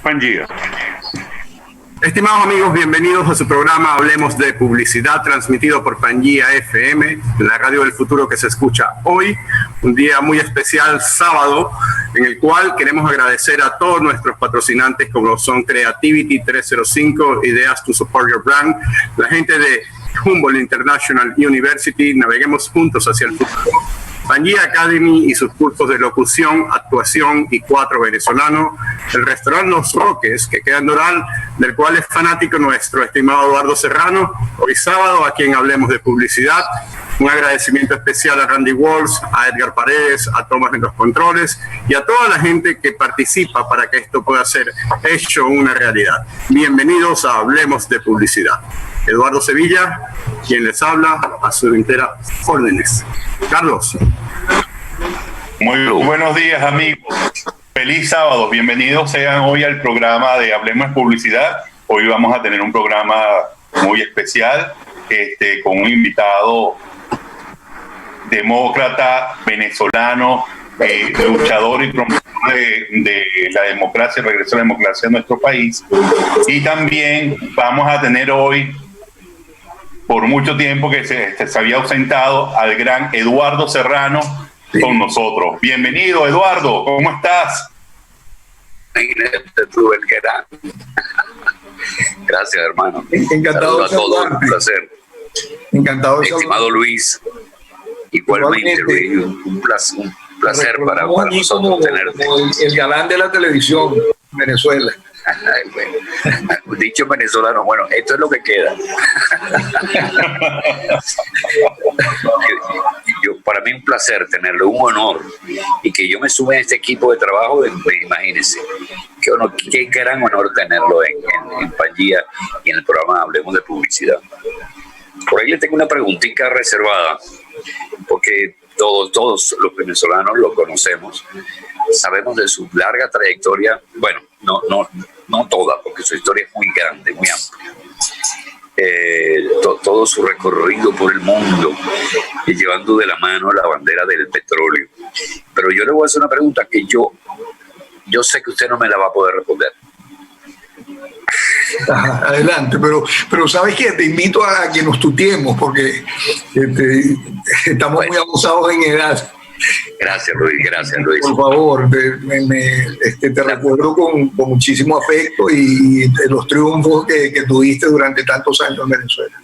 Pangea. Estimados amigos, bienvenidos a su programa Hablemos de Publicidad, transmitido por Pangea FM, la radio del futuro que se escucha hoy, un día muy especial, sábado, en el cual queremos agradecer a todos nuestros patrocinantes como son Creativity 305, Ideas to Support Your Brand, la gente de Humboldt International University, naveguemos juntos hacia el futuro, Pangea Academy y sus cursos de locución, actuación y cuatro venezolanos, el restaurante Los Roques, que queda en Doral, del cual es fanático nuestro estimado Eduardo Serrano, hoy sábado a quien hablemos de publicidad. Un agradecimiento especial a Randy Walls, a Edgar Paredes, a Tomás en los controles y a toda la gente que participa para que esto pueda ser hecho una realidad. Bienvenidos a Hablemos de Publicidad. Eduardo Sevilla, quien les habla, a sus enteras órdenes. Carlos. Muy buenos días, amigos. Feliz sábado. Bienvenidos sean hoy al programa de Hablemos de Publicidad. Hoy vamos a tener un programa muy especial con un invitado demócrata, venezolano, luchador y promotor de la democracia, el regreso a la democracia en nuestro país. Y también vamos a tener hoy, por mucho tiempo que se había ausentado, al gran Eduardo Serrano con nosotros. Bienvenido, Eduardo, ¿cómo estás? Gracias, hermano. Encantado. Saludos a todos, un placer. Encantado. Estimado Luis, igualmente, Luis, un placer para nosotros tenerte. Como el galán de la televisión en Venezuela. Bueno, dicho venezolano, bueno, esto es lo que queda. Para mí un placer tenerlo, un honor, y que yo me sume a este equipo de trabajo, imagínense, qué gran honor tenerlo en Pangea y en el programa Hablemos de Publicidad. Por ahí le tengo una preguntita reservada, porque todos los venezolanos lo conocemos, sabemos de su larga trayectoria, bueno, no toda, porque su historia es muy grande, muy amplia. Todo su recorrido por el mundo, llevando de la mano la bandera del petróleo. Pero yo le voy a hacer una pregunta que yo sé que usted no me la va a poder responder. Adelante, pero ¿sabes qué? Te invito a que nos tuteemos porque estamos muy abusados en edad. Gracias, Luis. Por favor, te recuerdo con muchísimo afecto y los triunfos que tuviste durante tantos años en Venezuela.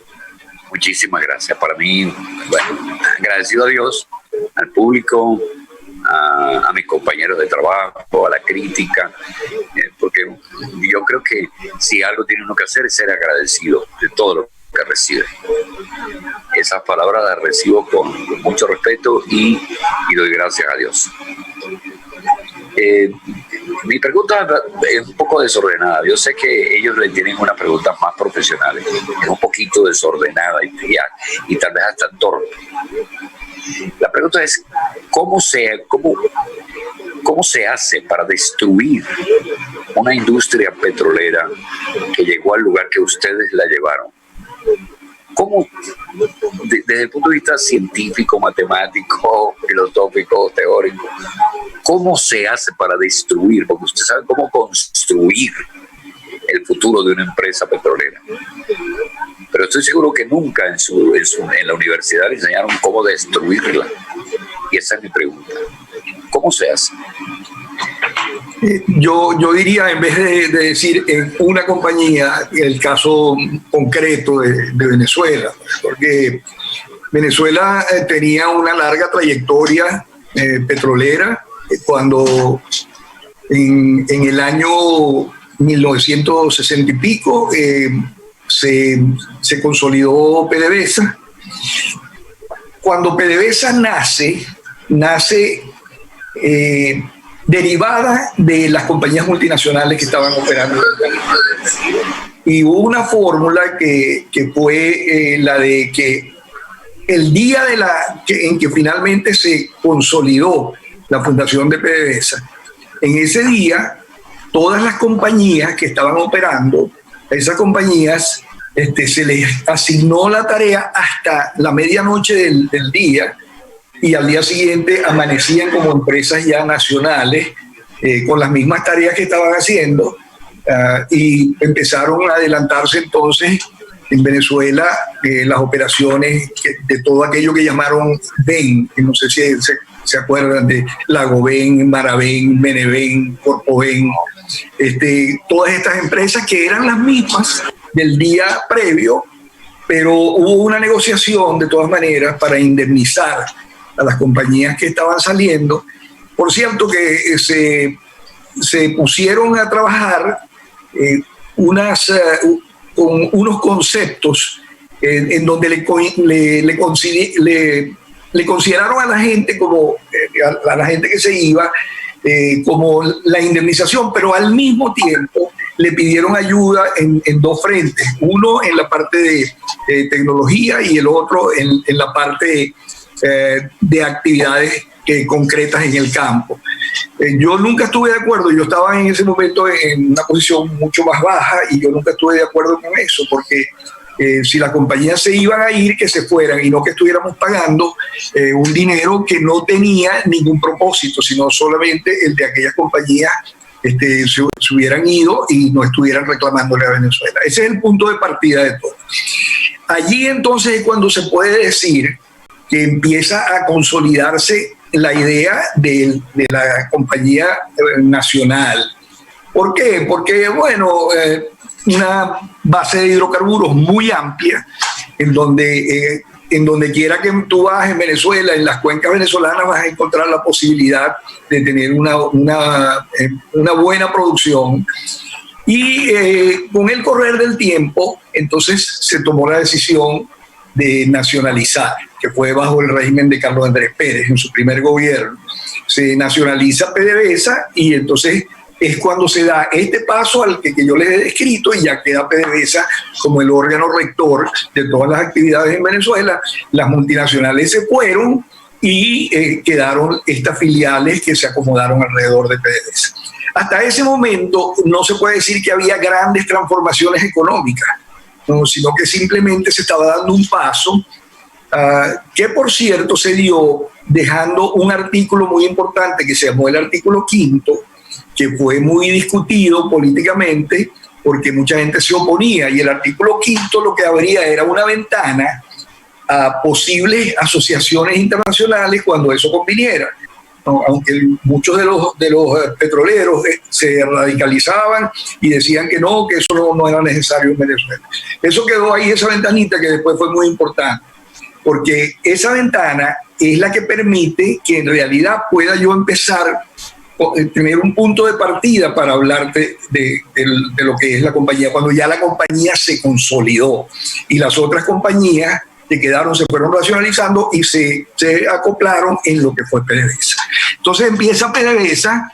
Muchísimas gracias. Para mí, bueno, agradecido a Dios, al público, a mis compañeros de trabajo, a la crítica, porque yo creo que si algo tiene uno que hacer es ser agradecido de todo lo que recibe. Esas palabras las recibo con mucho respeto y doy gracias a Dios. Mi pregunta es un poco desordenada. Yo sé que ellos le tienen unas preguntas más profesionales. Es un poquito desordenada y tal vez hasta torpe. La pregunta es, ¿cómo se hace para destruir una industria petrolera que llegó al lugar que ustedes la llevaron? ¿Cómo, desde el punto de vista científico, matemático, filosófico, teórico, cómo se hace para destruir? Porque usted sabe cómo construir el futuro de una empresa petrolera. Pero estoy seguro que nunca en la universidad le enseñaron cómo destruirla. Y esa es mi pregunta. ¿Cómo se hace? Yo diría, en vez de decir en una compañía, el caso concreto de Venezuela, porque Venezuela tenía una larga trayectoria petrolera cuando en el año 1960 y pico se consolidó PDVSA. Cuando PDVSA nace derivada de las compañías multinacionales que estaban operando. Y hubo una fórmula que fue la de que el día en que finalmente se consolidó la fundación de PDVSA, en ese día todas las compañías que estaban operando, a esas compañías se les asignó la tarea hasta la medianoche del día, y al día siguiente amanecían como empresas ya nacionales con las mismas tareas que estaban haciendo, y empezaron a adelantarse entonces en Venezuela las operaciones de todo aquello que llamaron VEN, que no sé si se acuerdan de Lagoven, Maraven, Meneven, Corpoven, todas estas empresas que eran las mismas del día previo, pero hubo una negociación de todas maneras para indemnizar a las compañías que estaban saliendo. Por cierto que se pusieron a trabajar con unos conceptos en donde le consideraron a la gente a la gente que se iba como la indemnización, pero al mismo tiempo le pidieron ayuda en dos frentes, uno en la parte de tecnología y el otro en la parte de actividades concretas en el campo. Yo nunca estuve de acuerdo, yo estaba en ese momento en una posición mucho más baja y yo nunca estuve de acuerdo con eso, porque si las compañías se iban a ir, que se fueran y no que estuviéramos pagando un dinero que no tenía ningún propósito, sino solamente el de aquellas compañías se hubieran ido y no estuvieran reclamándole a Venezuela. Ese es el punto de partida de todo. Allí entonces es cuando se puede decir que empieza a consolidarse la idea de la compañía nacional. ¿Por qué? Porque, bueno, una base de hidrocarburos muy amplia, en donde quiera que tú vas en Venezuela, en las cuencas venezolanas, vas a encontrar la posibilidad de tener una buena producción. Y con el correr del tiempo, entonces se tomó la decisión de nacionalizar, que fue bajo el régimen de Carlos Andrés Pérez en su primer gobierno. Se nacionaliza PDVSA y entonces es cuando se da este paso al que yo les he descrito y ya queda PDVSA como el órgano rector de todas las actividades en Venezuela. Las multinacionales se fueron y quedaron estas filiales que se acomodaron alrededor de PDVSA. Hasta ese momento no se puede decir que había grandes transformaciones económicas, no, sino que simplemente se estaba dando un paso que, por cierto, se dio dejando un artículo muy importante que se llamó el artículo 5º, que fue muy discutido políticamente porque mucha gente se oponía, y el artículo 5º lo que abría era una ventana a posibles asociaciones internacionales cuando eso conviniera. ¿No? Aunque muchos de los petroleros se radicalizaban y decían que no, que eso no era necesario en Venezuela. Eso quedó ahí, esa ventanita, que después fue muy importante, porque esa ventana es la que permite que en realidad pueda yo empezar tener un punto de partida para hablarte de lo que es la compañía, cuando ya la compañía se consolidó y las otras compañías se fueron racionalizando y se acoplaron en lo que fue PDVSA. Entonces empieza PDVSA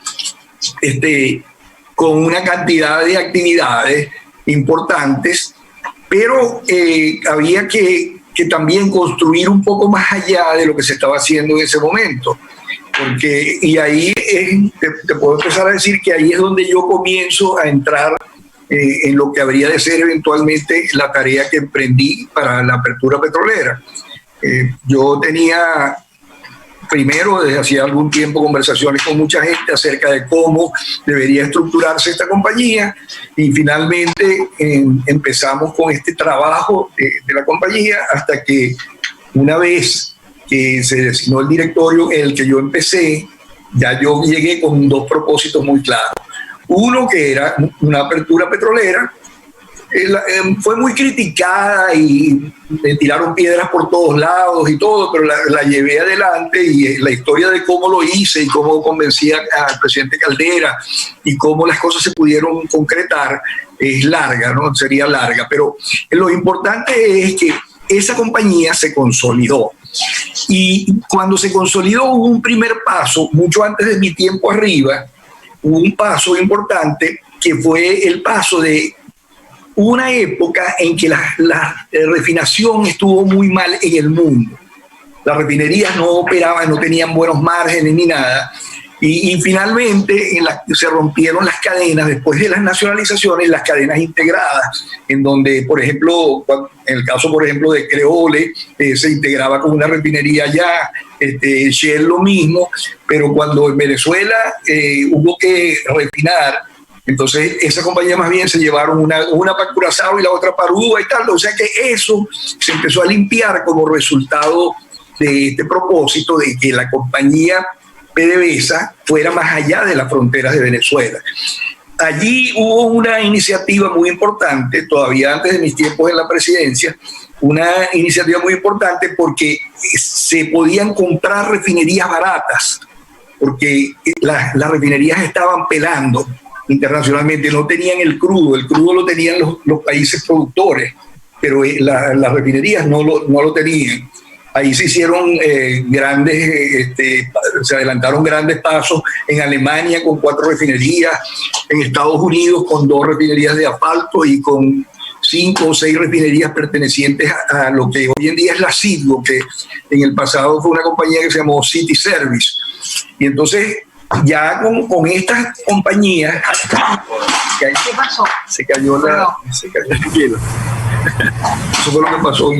con una cantidad de actividades importantes, pero había que también construir un poco más allá de lo que se estaba haciendo en ese momento. Y ahí te puedo empezar a decir que ahí es donde yo comienzo a entrar en lo que habría de ser eventualmente la tarea que emprendí para la apertura petrolera. Yo tenía primero, desde hacía algún tiempo, conversaciones con mucha gente acerca de cómo debería estructurarse esta compañía, y finalmente empezamos con este trabajo de la compañía hasta que una vez que se designó el directorio en el que yo empecé, ya yo llegué con dos propósitos muy claros. Uno, que era una apertura petrolera, fue muy criticada y me tiraron piedras por todos lados y todo, pero la llevé adelante, y la historia de cómo lo hice y cómo convencí al presidente Caldera y cómo las cosas se pudieron concretar es larga, ¿no? Sería larga, pero lo importante es que esa compañía se consolidó. Y cuando se consolidó hubo un primer paso, mucho antes de mi tiempo arriba, hubo un paso importante que fue el paso de una época en que la refinación estuvo muy mal en el mundo. Las refinerías no operaban, no tenían buenos márgenes ni nada. Y finalmente se rompieron las cadenas, después de las nacionalizaciones, las cadenas integradas, en donde, por ejemplo, en el caso, por ejemplo, de Creole, se integraba con una refinería allá, Shell lo mismo, pero cuando en Venezuela hubo que refinar, Entonces, esa compañía más bien se llevaron una para Curazao y la otra para Aruba y tal. O sea que eso se empezó a limpiar como resultado de este propósito de que la compañía PDVSA fuera más allá de las fronteras de Venezuela. Allí hubo una iniciativa muy importante, todavía antes de mis tiempos en la presidencia, una iniciativa muy importante porque se podían comprar refinerías baratas, porque las refinerías estaban pelando internacionalmente, no tenían el crudo lo tenían los países productores, pero las refinerías no lo tenían. Ahí se hicieron se adelantaron grandes pasos en Alemania con 4 refinerías, en Estados Unidos con 2 refinerías de asfalto y con 5 o 6 refinerías pertenecientes a lo que hoy en día es la Citgo, que en el pasado fue una compañía que se llamó City Service. Y entonces ya con estas compañías... ¿Qué pasó? Se cayó tranquilo. Eso fue lo que pasó.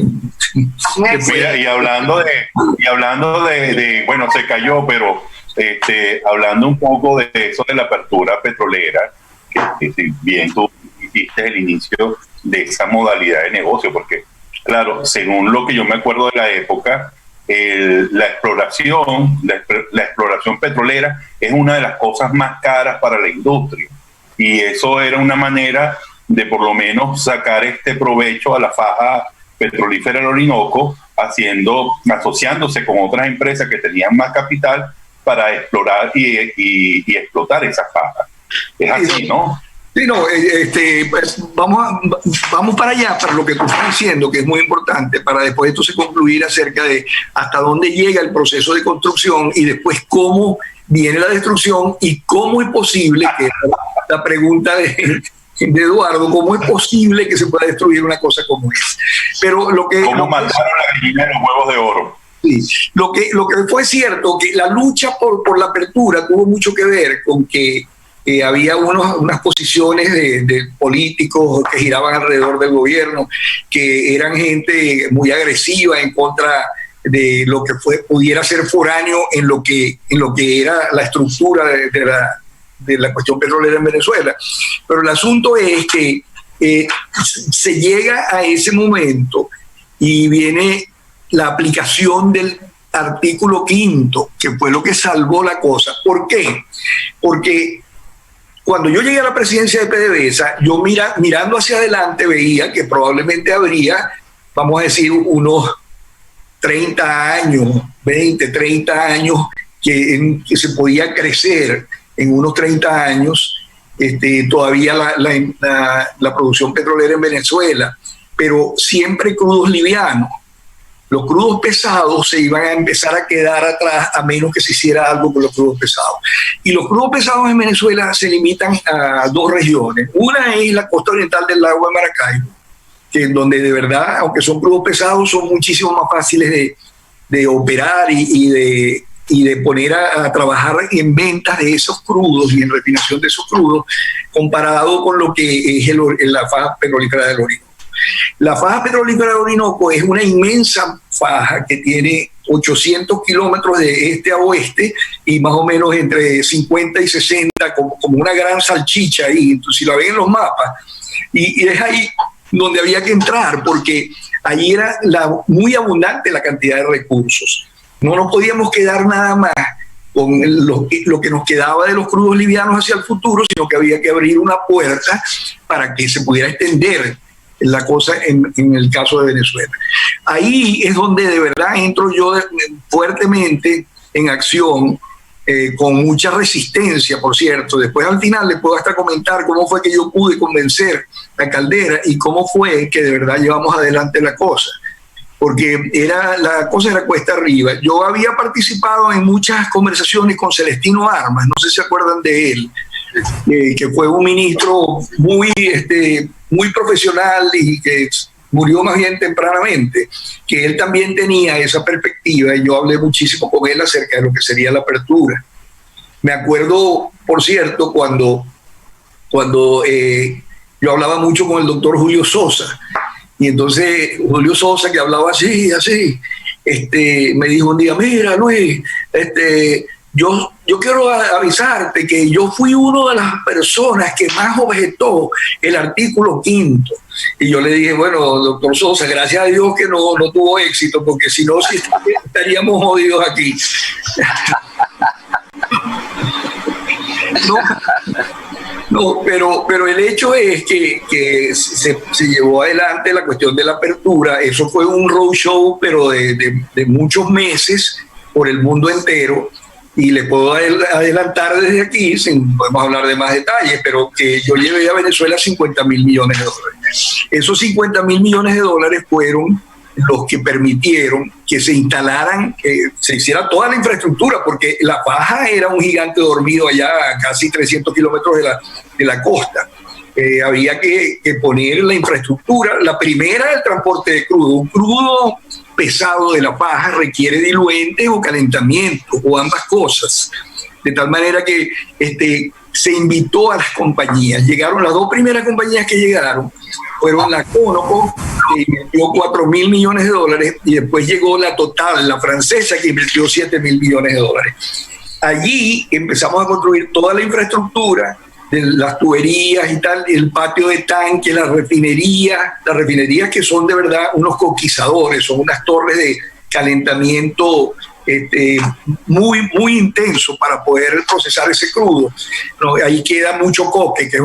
Mira, y hablando de bueno, se cayó, pero hablando un poco de eso de la apertura petrolera, que si bien tú hiciste el inicio de esa modalidad de negocio, porque claro, según lo que yo me acuerdo de la época, la exploración petrolera es una de las cosas más caras para la industria, y eso era una manera de por lo menos sacar provecho a la faja petrolífera del Orinoco, asociándose con otras empresas que tenían más capital para explorar y explotar esa faja. Es así, ¿no? Sí, no, pues vamos para allá, para lo que tú estás diciendo, que es muy importante, para después entonces concluir acerca de hasta dónde llega el proceso de construcción y después cómo viene la destrucción y cómo es posible que la pregunta de Eduardo, ¿cómo es posible que se pueda destruir una cosa como esa? Pero ¿cómo mataron la gallina de los huevos de oro? Sí, lo que fue cierto, que la lucha por la apertura tuvo mucho que ver con que había unas posiciones de políticos que giraban alrededor del gobierno, que eran gente muy agresiva en contra de lo que pudiera ser foráneo en lo que era la estructura de la cuestión petrolera en Venezuela. Pero el asunto es que se llega a ese momento y viene la aplicación del artículo 5, que fue lo que salvó la cosa. ¿Por qué? Porque cuando yo llegué a la presidencia de PDVSA, yo mirando hacia adelante veía que probablemente habría, vamos a decir, unos 30 años, 20, 30 años, que se podía crecer en unos 30 años todavía la producción petrolera en Venezuela, pero siempre crudos livianos. Los crudos pesados se iban a empezar a quedar atrás a menos que se hiciera algo con los crudos pesados. Y los crudos pesados en Venezuela se limitan a 2 regiones. Una es la costa oriental del lago de Maracaibo, que donde de verdad, aunque son crudos pesados, son muchísimo más fáciles de operar y de poner a trabajar en ventas de esos crudos y en refinación de esos crudos, comparado con lo que es la faja petrolífera del Orinoco. La faja petrolífera del Orinoco es una inmensa faja que tiene 800 kilómetros de este a oeste y más o menos entre 50 y 60, como una gran salchicha ahí. Entonces, si la ven en los mapas, y es ahí donde había que entrar, porque ahí era muy abundante la cantidad de recursos. No nos podíamos quedar nada más con lo que nos quedaba de los crudos livianos hacia el futuro, sino que había que abrir una puerta para que se pudiera extender la cosa en el caso de Venezuela. Ahí es donde de verdad entro yo fuertemente en acción, con mucha resistencia, por cierto. Después al final les puedo hasta comentar cómo fue que yo pude convencer a Caldera y cómo fue que de verdad llevamos adelante la cosa. Porque la cosa era cuesta arriba. Yo había participado en muchas conversaciones con Celestino Armas, no sé si se acuerdan de él, que fue un ministro muy profesional y que murió más bien tempranamente, que él también tenía esa perspectiva y yo hablé muchísimo con él acerca de lo que sería la apertura. Me acuerdo, por cierto, cuando yo hablaba mucho con el doctor Julio Sosa, y entonces Julio Sosa, que hablaba así, me dijo un día: mira, Luis, yo yo quiero avisarte que yo fui una de las personas que más objetó el artículo 5. Y yo le dije, bueno, doctor Sosa, gracias a Dios que no tuvo éxito, porque si no, sí estaríamos jodidos aquí. No, pero el hecho es que se llevó adelante la cuestión de la apertura. Eso fue un roadshow, pero de muchos meses por el mundo entero. Y le puedo adelantar desde aquí, podemos hablar de más detalles, pero que yo llevé a Venezuela $50.000 millones. Esos $50.000 millones fueron los que permitieron que se instalaran, que se hiciera toda la infraestructura, porque La Faja era un gigante dormido allá a casi 300 kilómetros de la costa. Había que poner la infraestructura. La primera, el transporte de crudo. Un crudo pesado de La Faja requiere diluentes o calentamiento, o ambas cosas. De tal manera que se invitó a las compañías. Llegaron las dos primeras compañías que llegaron, fueron la Conoco, que invirtió $4.000 millones, y después llegó la Total, la francesa, que invirtió $7.000 millones. Allí empezamos a construir toda la infraestructura, de las tuberías y tal, el patio de tanque, las refinerías que son de verdad unos coquizadores, son unas torres de calentamiento muy, muy intenso para poder procesar ese crudo. No, ahí queda mucho coque, que es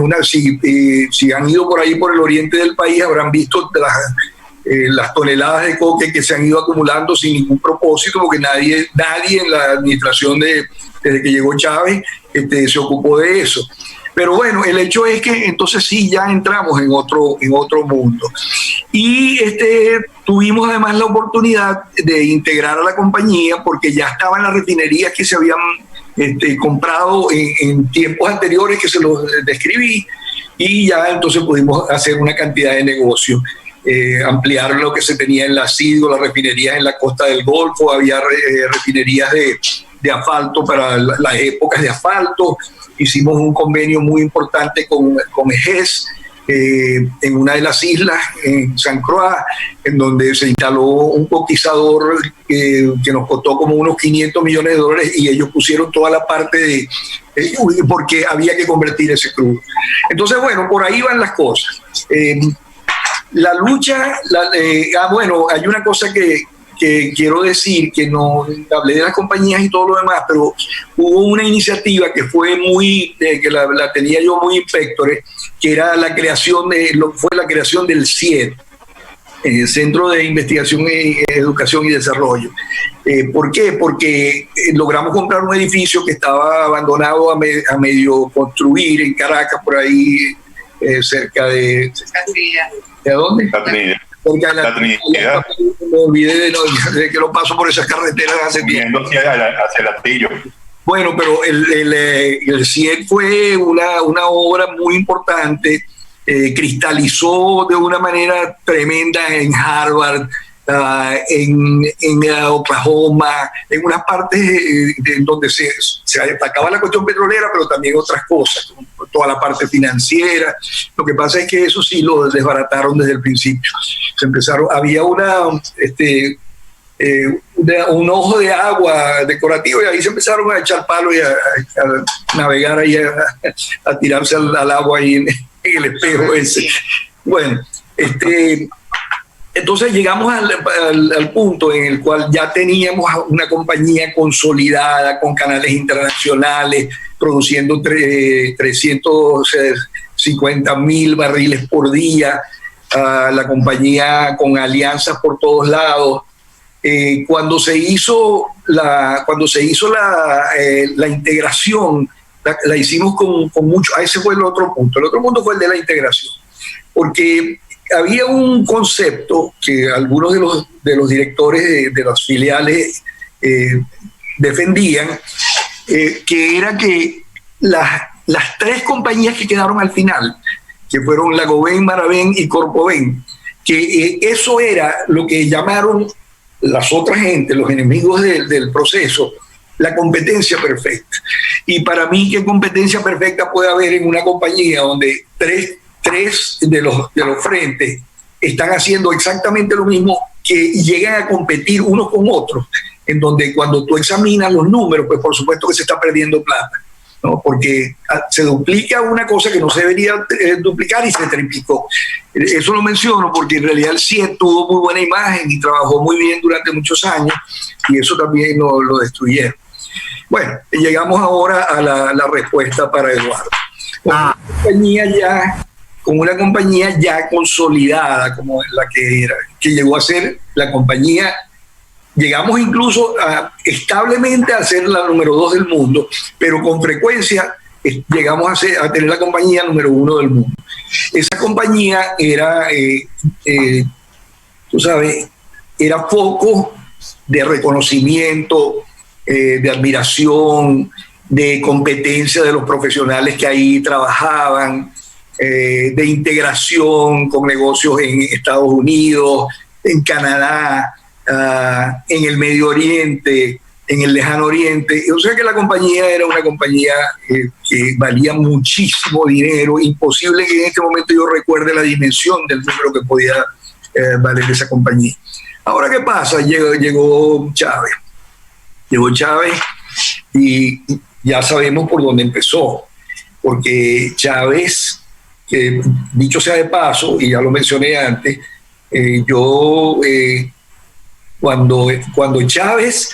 si han ido por ahí por el oriente del país habrán visto las toneladas de coque que se han ido acumulando sin ningún propósito, porque nadie en la administración desde que llegó Chávez se ocupó de eso. Pero bueno, el hecho es que entonces sí, ya entramos en otro mundo. Y tuvimos además la oportunidad de integrar a la compañía, porque ya estaban las refinerías que se habían comprado en tiempos anteriores, que se los describí, y ya entonces pudimos hacer una cantidad de negocios. Ampliar lo que se tenía en la CIDGO, las refinerías en la costa del Golfo, había refinerías de asfalto para las épocas de asfalto. Hicimos un convenio muy importante con EGES en una de las islas, en San Croix, en donde se instaló un coquizador que nos costó como unos $500 millones, y ellos pusieron toda la parte porque había que convertir ese crudo. Entonces, bueno, por ahí van las cosas. La lucha, bueno, hay una cosa que quiero decir, que no hablé de las compañías y todo lo demás, pero hubo una iniciativa que fue que la tenía yo muy inspectore, que era la creación del CIED, el Centro de Investigación, Educación y Desarrollo. ¿Por qué? Porque logramos comprar un edificio que estaba abandonado a medio construir en Caracas, por ahí cerca de... ¿De dónde? La Trinidad. Me olvidé de que no paso por esas carreteras hace tiempo. Hacia el Latillo. Bueno, pero el CIEC fue una obra muy importante, cristalizó de una manera tremenda en Harvard, en Oklahoma, en unas partes donde se destacaba la cuestión petrolera, pero también otras cosas, toda la parte financiera. Lo que pasa es que eso sí lo desbarataron desde el principio. Había un ojo de agua decorativo, y ahí se empezaron a echar palo y a navegar ahí, a tirarse al agua ahí en el espejo ese. Bueno, entonces llegamos al punto en el cual ya teníamos una compañía consolidada, con canales internacionales, produciendo 350.000 barriles por día, la compañía con alianzas por todos lados. Cuando se hizo la integración, la hicimos con mucho. Ese fue el otro punto. El otro punto fue el de la integración, porque había un concepto que algunos de los directores de las filiales defendían, que era que las tres compañías que quedaron al final, que fueron Lagoven, Maraven y Corpoven, que eso era lo que llamaron las otras gente, los enemigos del proceso, la competencia perfecta. Y para mí, ¿qué competencia perfecta puede haber en una compañía donde tres de los frentes están haciendo exactamente lo mismo, que llegan a competir unos con otros? en donde cuando tú examinas los números, pues por supuesto que se está perdiendo plata, ¿no? Porque se duplica una cosa que no se debería duplicar y se triplicó. Eso lo menciono porque en realidad el CIE tuvo muy buena imagen y trabajó muy bien durante muchos años, y eso también lo destruyeron. Bueno, llegamos ahora a la respuesta para Eduardo. Con una compañía ya consolidada como la que era, que llegó a ser la compañía, llegamos incluso establemente a ser la número 2 del mundo, pero con frecuencia llegamos a tener la compañía número 1 del mundo. Esa compañía era, tú sabes, era foco de reconocimiento, de admiración, de competencia de los profesionales que ahí trabajaban, de integración con negocios en Estados Unidos, en Canadá, en el Medio Oriente, en el Lejano Oriente. O sea que la compañía era una compañía que valía muchísimo dinero. Imposible que en este momento yo recuerde la dimensión del número que podía valer esa compañía. Ahora, ¿qué pasa? Llegó Chávez. Llegó Chávez y ya sabemos por dónde empezó, porque Chávez, que dicho sea de paso, y ya lo mencioné antes, cuando Chávez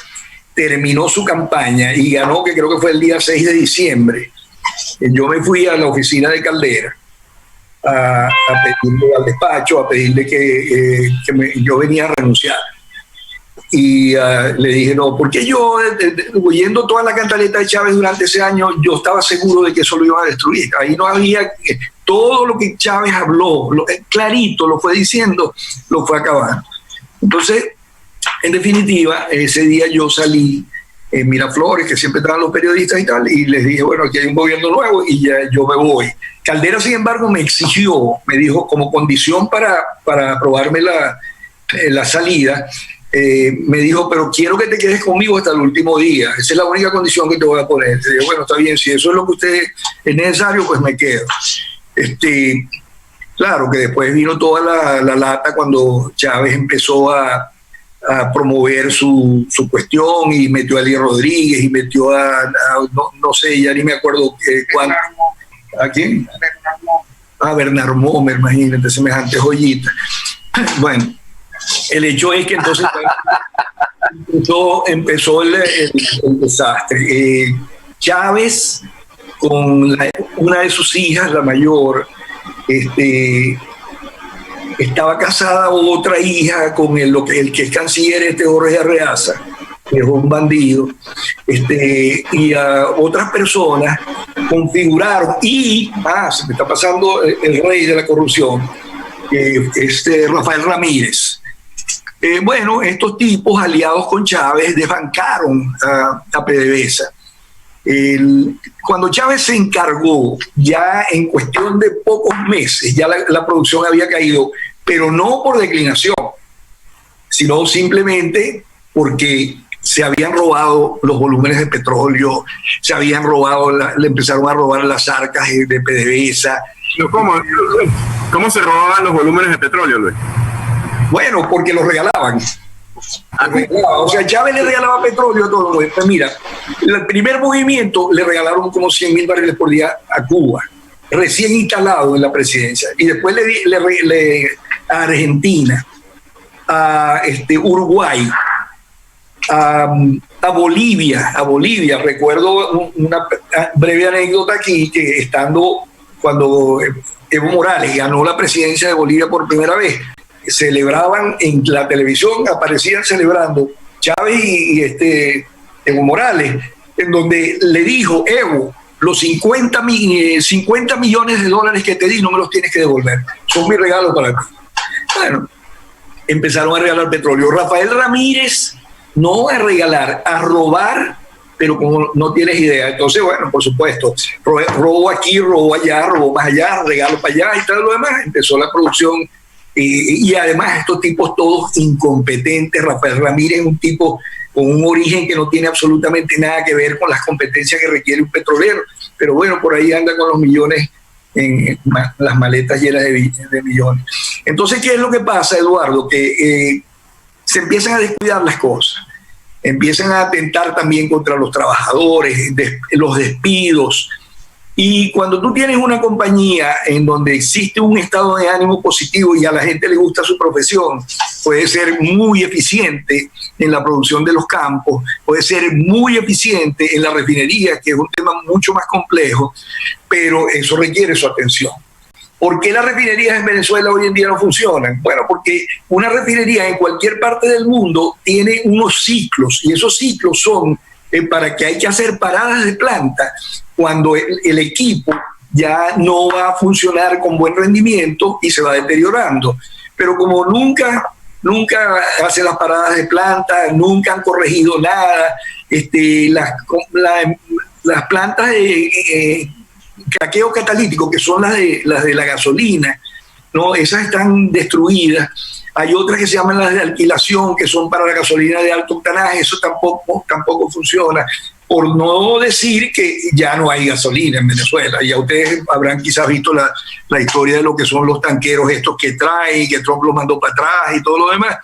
terminó su campaña y ganó, que creo que fue el día 6 de diciembre, yo me fui a la oficina de Caldera a pedirle al despacho, a pedirle que yo venía a renunciar. Y le dije, no, porque yo, oyendo toda la cantaleta de Chávez durante ese año, yo estaba seguro de que eso lo iban a destruir. Ahí no había, todo lo que Chávez habló, clarito lo fue diciendo, lo fue acabando. Entonces, en definitiva, ese día yo salí en Miraflores, que siempre traen los periodistas y tal, y les dije, bueno, aquí hay un gobierno nuevo y ya yo me voy. Caldera, sin embargo, me exigió, me dijo, como condición para aprobarme la salida, me dijo, pero quiero que te quedes conmigo hasta el último día. Esa es la única condición que te voy a poner. Y dije, bueno, está bien, si eso es lo que usted es necesario, pues me quedo. Claro que después vino toda la lata cuando Chávez empezó a promover su cuestión y metió a Eli Rodríguez y metió no sé, ya ni me acuerdo cuánto. ¿A quién? A Bernard Momer, imagínate, semejante joyita. Bueno, el hecho es que entonces empezó el desastre. Chávez, con una de sus hijas, la mayor, estaba casada otra hija con el que es canciller, Jorge Arreaza, que es un bandido, y a otras personas configuraron, y se me está pasando el rey de la corrupción, Rafael Ramírez. Bueno, estos tipos aliados con Chávez desbancaron a PDVSA. Cuando Chávez se encargó, ya en cuestión de pocos meses, ya la producción había caído, pero no por declinación, sino simplemente porque se habían robado los volúmenes de petróleo, se habían robado, le empezaron a robar las arcas de PDVSA. ¿Cómo se robaban los volúmenes de petróleo, Luis? Bueno, porque los regalaban. O sea, Chávez le regalaba petróleo a todo el mundo. Pues mira, el primer movimiento le regalaron como 100,000 barriles por día a Cuba, recién instalado en la presidencia. Y después a Argentina, a Uruguay, a Bolivia. Recuerdo una breve anécdota aquí, que cuando Evo Morales ganó la presidencia de Bolivia por primera vez, celebraban en la televisión, aparecían celebrando Chávez y Evo Morales, en donde le dijo, Evo, los 50 millones de dólares que te di no me los tienes que devolver, son mi regalo para ti. Bueno, empezaron a regalar petróleo. Rafael Ramírez, no a regalar, a robar, pero como no tienes idea. Entonces, bueno, por supuesto, robo aquí, robo allá, robo más allá, regalo para allá y todo lo demás. Empezó la producción. Y además estos tipos todos incompetentes. Rafael Ramírez es un tipo con un origen que no tiene absolutamente nada que ver con las competencias que requiere un petrolero, pero bueno, por ahí anda con los millones, en las maletas llenas de millones. Entonces, ¿qué es lo que pasa, Eduardo? Que se empiezan a descuidar las cosas. empiezan a atentar también contra los trabajadores, los despidos. Y cuando tú tienes una compañía en donde existe un estado de ánimo positivo y a la gente le gusta su profesión, puede ser muy eficiente en la producción de los campos, puede ser muy eficiente en la refinería, que es un tema mucho más complejo, pero eso requiere su atención. ¿Por qué las refinerías en Venezuela hoy en día no funcionan? Bueno, porque una refinería en cualquier parte del mundo tiene unos ciclos, y esos ciclos son para que hay que hacer paradas de planta cuando el equipo ya no va a funcionar con buen rendimiento y se va deteriorando. Pero como nunca hacen las paradas de planta, nunca han corregido nada, las plantas de craqueo catalítico, que son las de la gasolina, ¿no? Esas están destruidas. Hay otras que se llaman las de alquilación, que son para la gasolina de alto octanaje, eso tampoco funciona. Por no decir que ya no hay gasolina en Venezuela. Ya ustedes habrán quizás visto la historia de lo que son los tanqueros estos que traen, que Trump los mandó para atrás y todo lo demás.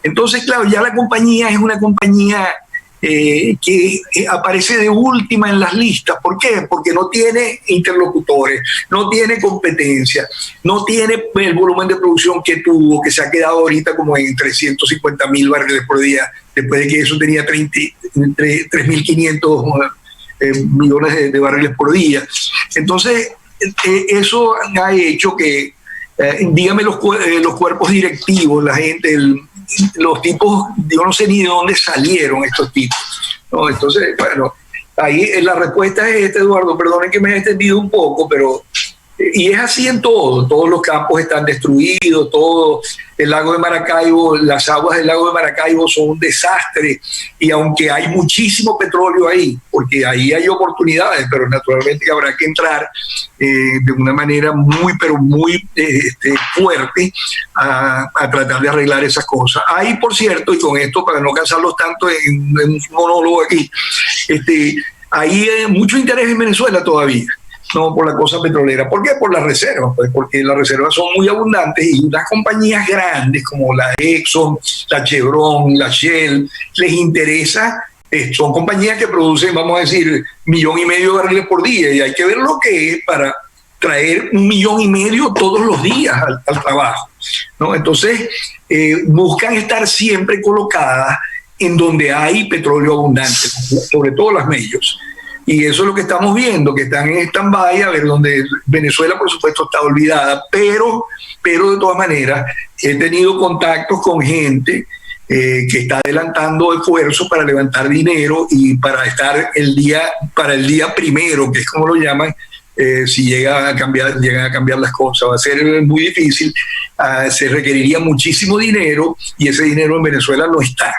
Entonces, claro, ya la compañía es una compañía que aparece de última en las listas. ¿Por qué? Porque no tiene interlocutores, no tiene competencia, no tiene el volumen de producción que tuvo, que se ha quedado ahorita como en 350.000 barriles por día, después de que eso tenía 3.500 millones de barriles por día. Entonces, eso ha hecho que, dígame los cuerpos directivos, la gente, los tipos, yo no sé ni de dónde salieron estos tipos, ¿no? Entonces, bueno, ahí la respuesta es Eduardo, perdonen que me he extendido un poco, pero y es así en todos los campos están destruidos, todo el lago de Maracaibo, las aguas del lago de Maracaibo son un desastre, y aunque hay muchísimo petróleo ahí, porque ahí hay oportunidades, pero naturalmente habrá que entrar de una manera muy fuerte a tratar de arreglar esas cosas. Ahí, por cierto, y con esto para no cansarlos tanto en un monólogo aquí, hay mucho interés en Venezuela todavía, no por la cosa petrolera. ¿Por qué? Por las reservas, pues, porque las reservas son muy abundantes y unas compañías grandes como la Exxon, la Chevron, la Shell, les interesa, son compañías que producen, vamos a decir, 1,5 millones de barriles por día, y hay que ver lo que es para traer 1,5 millones todos los días al trabajo, ¿no? Entonces, buscan estar siempre colocadas en donde hay petróleo abundante, sobre todo las majors. Y eso es lo que estamos viendo, que están en stand-by, a ver, donde Venezuela, por supuesto, está olvidada, pero de todas maneras, he tenido contactos con gente que está adelantando esfuerzos para levantar dinero y para estar para el día primero, que es como lo llaman, si llegan a cambiar las cosas. Va a ser muy difícil, se requeriría muchísimo dinero, y ese dinero en Venezuela no está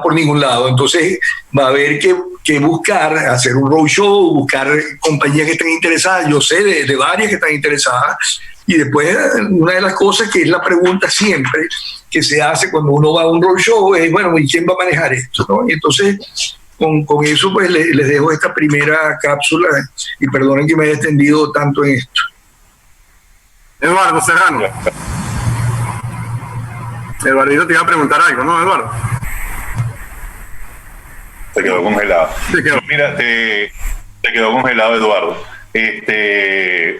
por ningún lado. Entonces va a haber que buscar, hacer un roadshow, buscar compañías que estén interesadas. Yo sé de varias que están interesadas, y después una de las cosas que es la pregunta siempre que se hace cuando uno va a un roadshow es, bueno, ¿y quién va a manejar esto, no? Y entonces con eso pues les dejo esta primera cápsula, y perdonen que me haya extendido tanto en esto. Eduardo Serrano. Eduardito te iba a preguntar algo, ¿no, Eduardo? Se quedó congelado. Se quedó. Mira, se quedó congelado, Eduardo.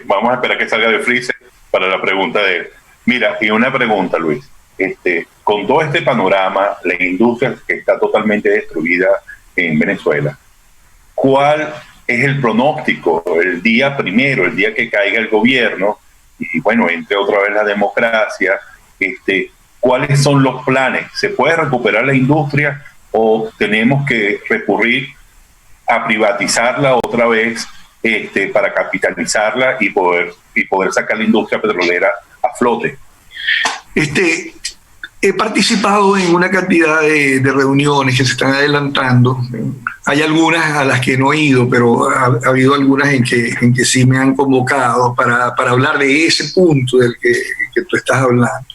Vamos a esperar que salga de freezer para la pregunta de él. Mira, y una pregunta, Luis. Con todo este panorama, la industria que está totalmente destruida en Venezuela, ¿cuál es el pronóstico el día primero, el día que caiga el gobierno y, bueno, entre otra vez la democracia? ¿Cuáles son los planes? ¿Se puede recuperar la industria o tenemos que recurrir a privatizarla otra vez para capitalizarla y poder sacar la industria petrolera a flote? He participado en una cantidad de reuniones que se están adelantando. Hay algunas a las que no he ido, pero ha habido algunas en que sí me han convocado para hablar de ese punto del que tú estás hablando.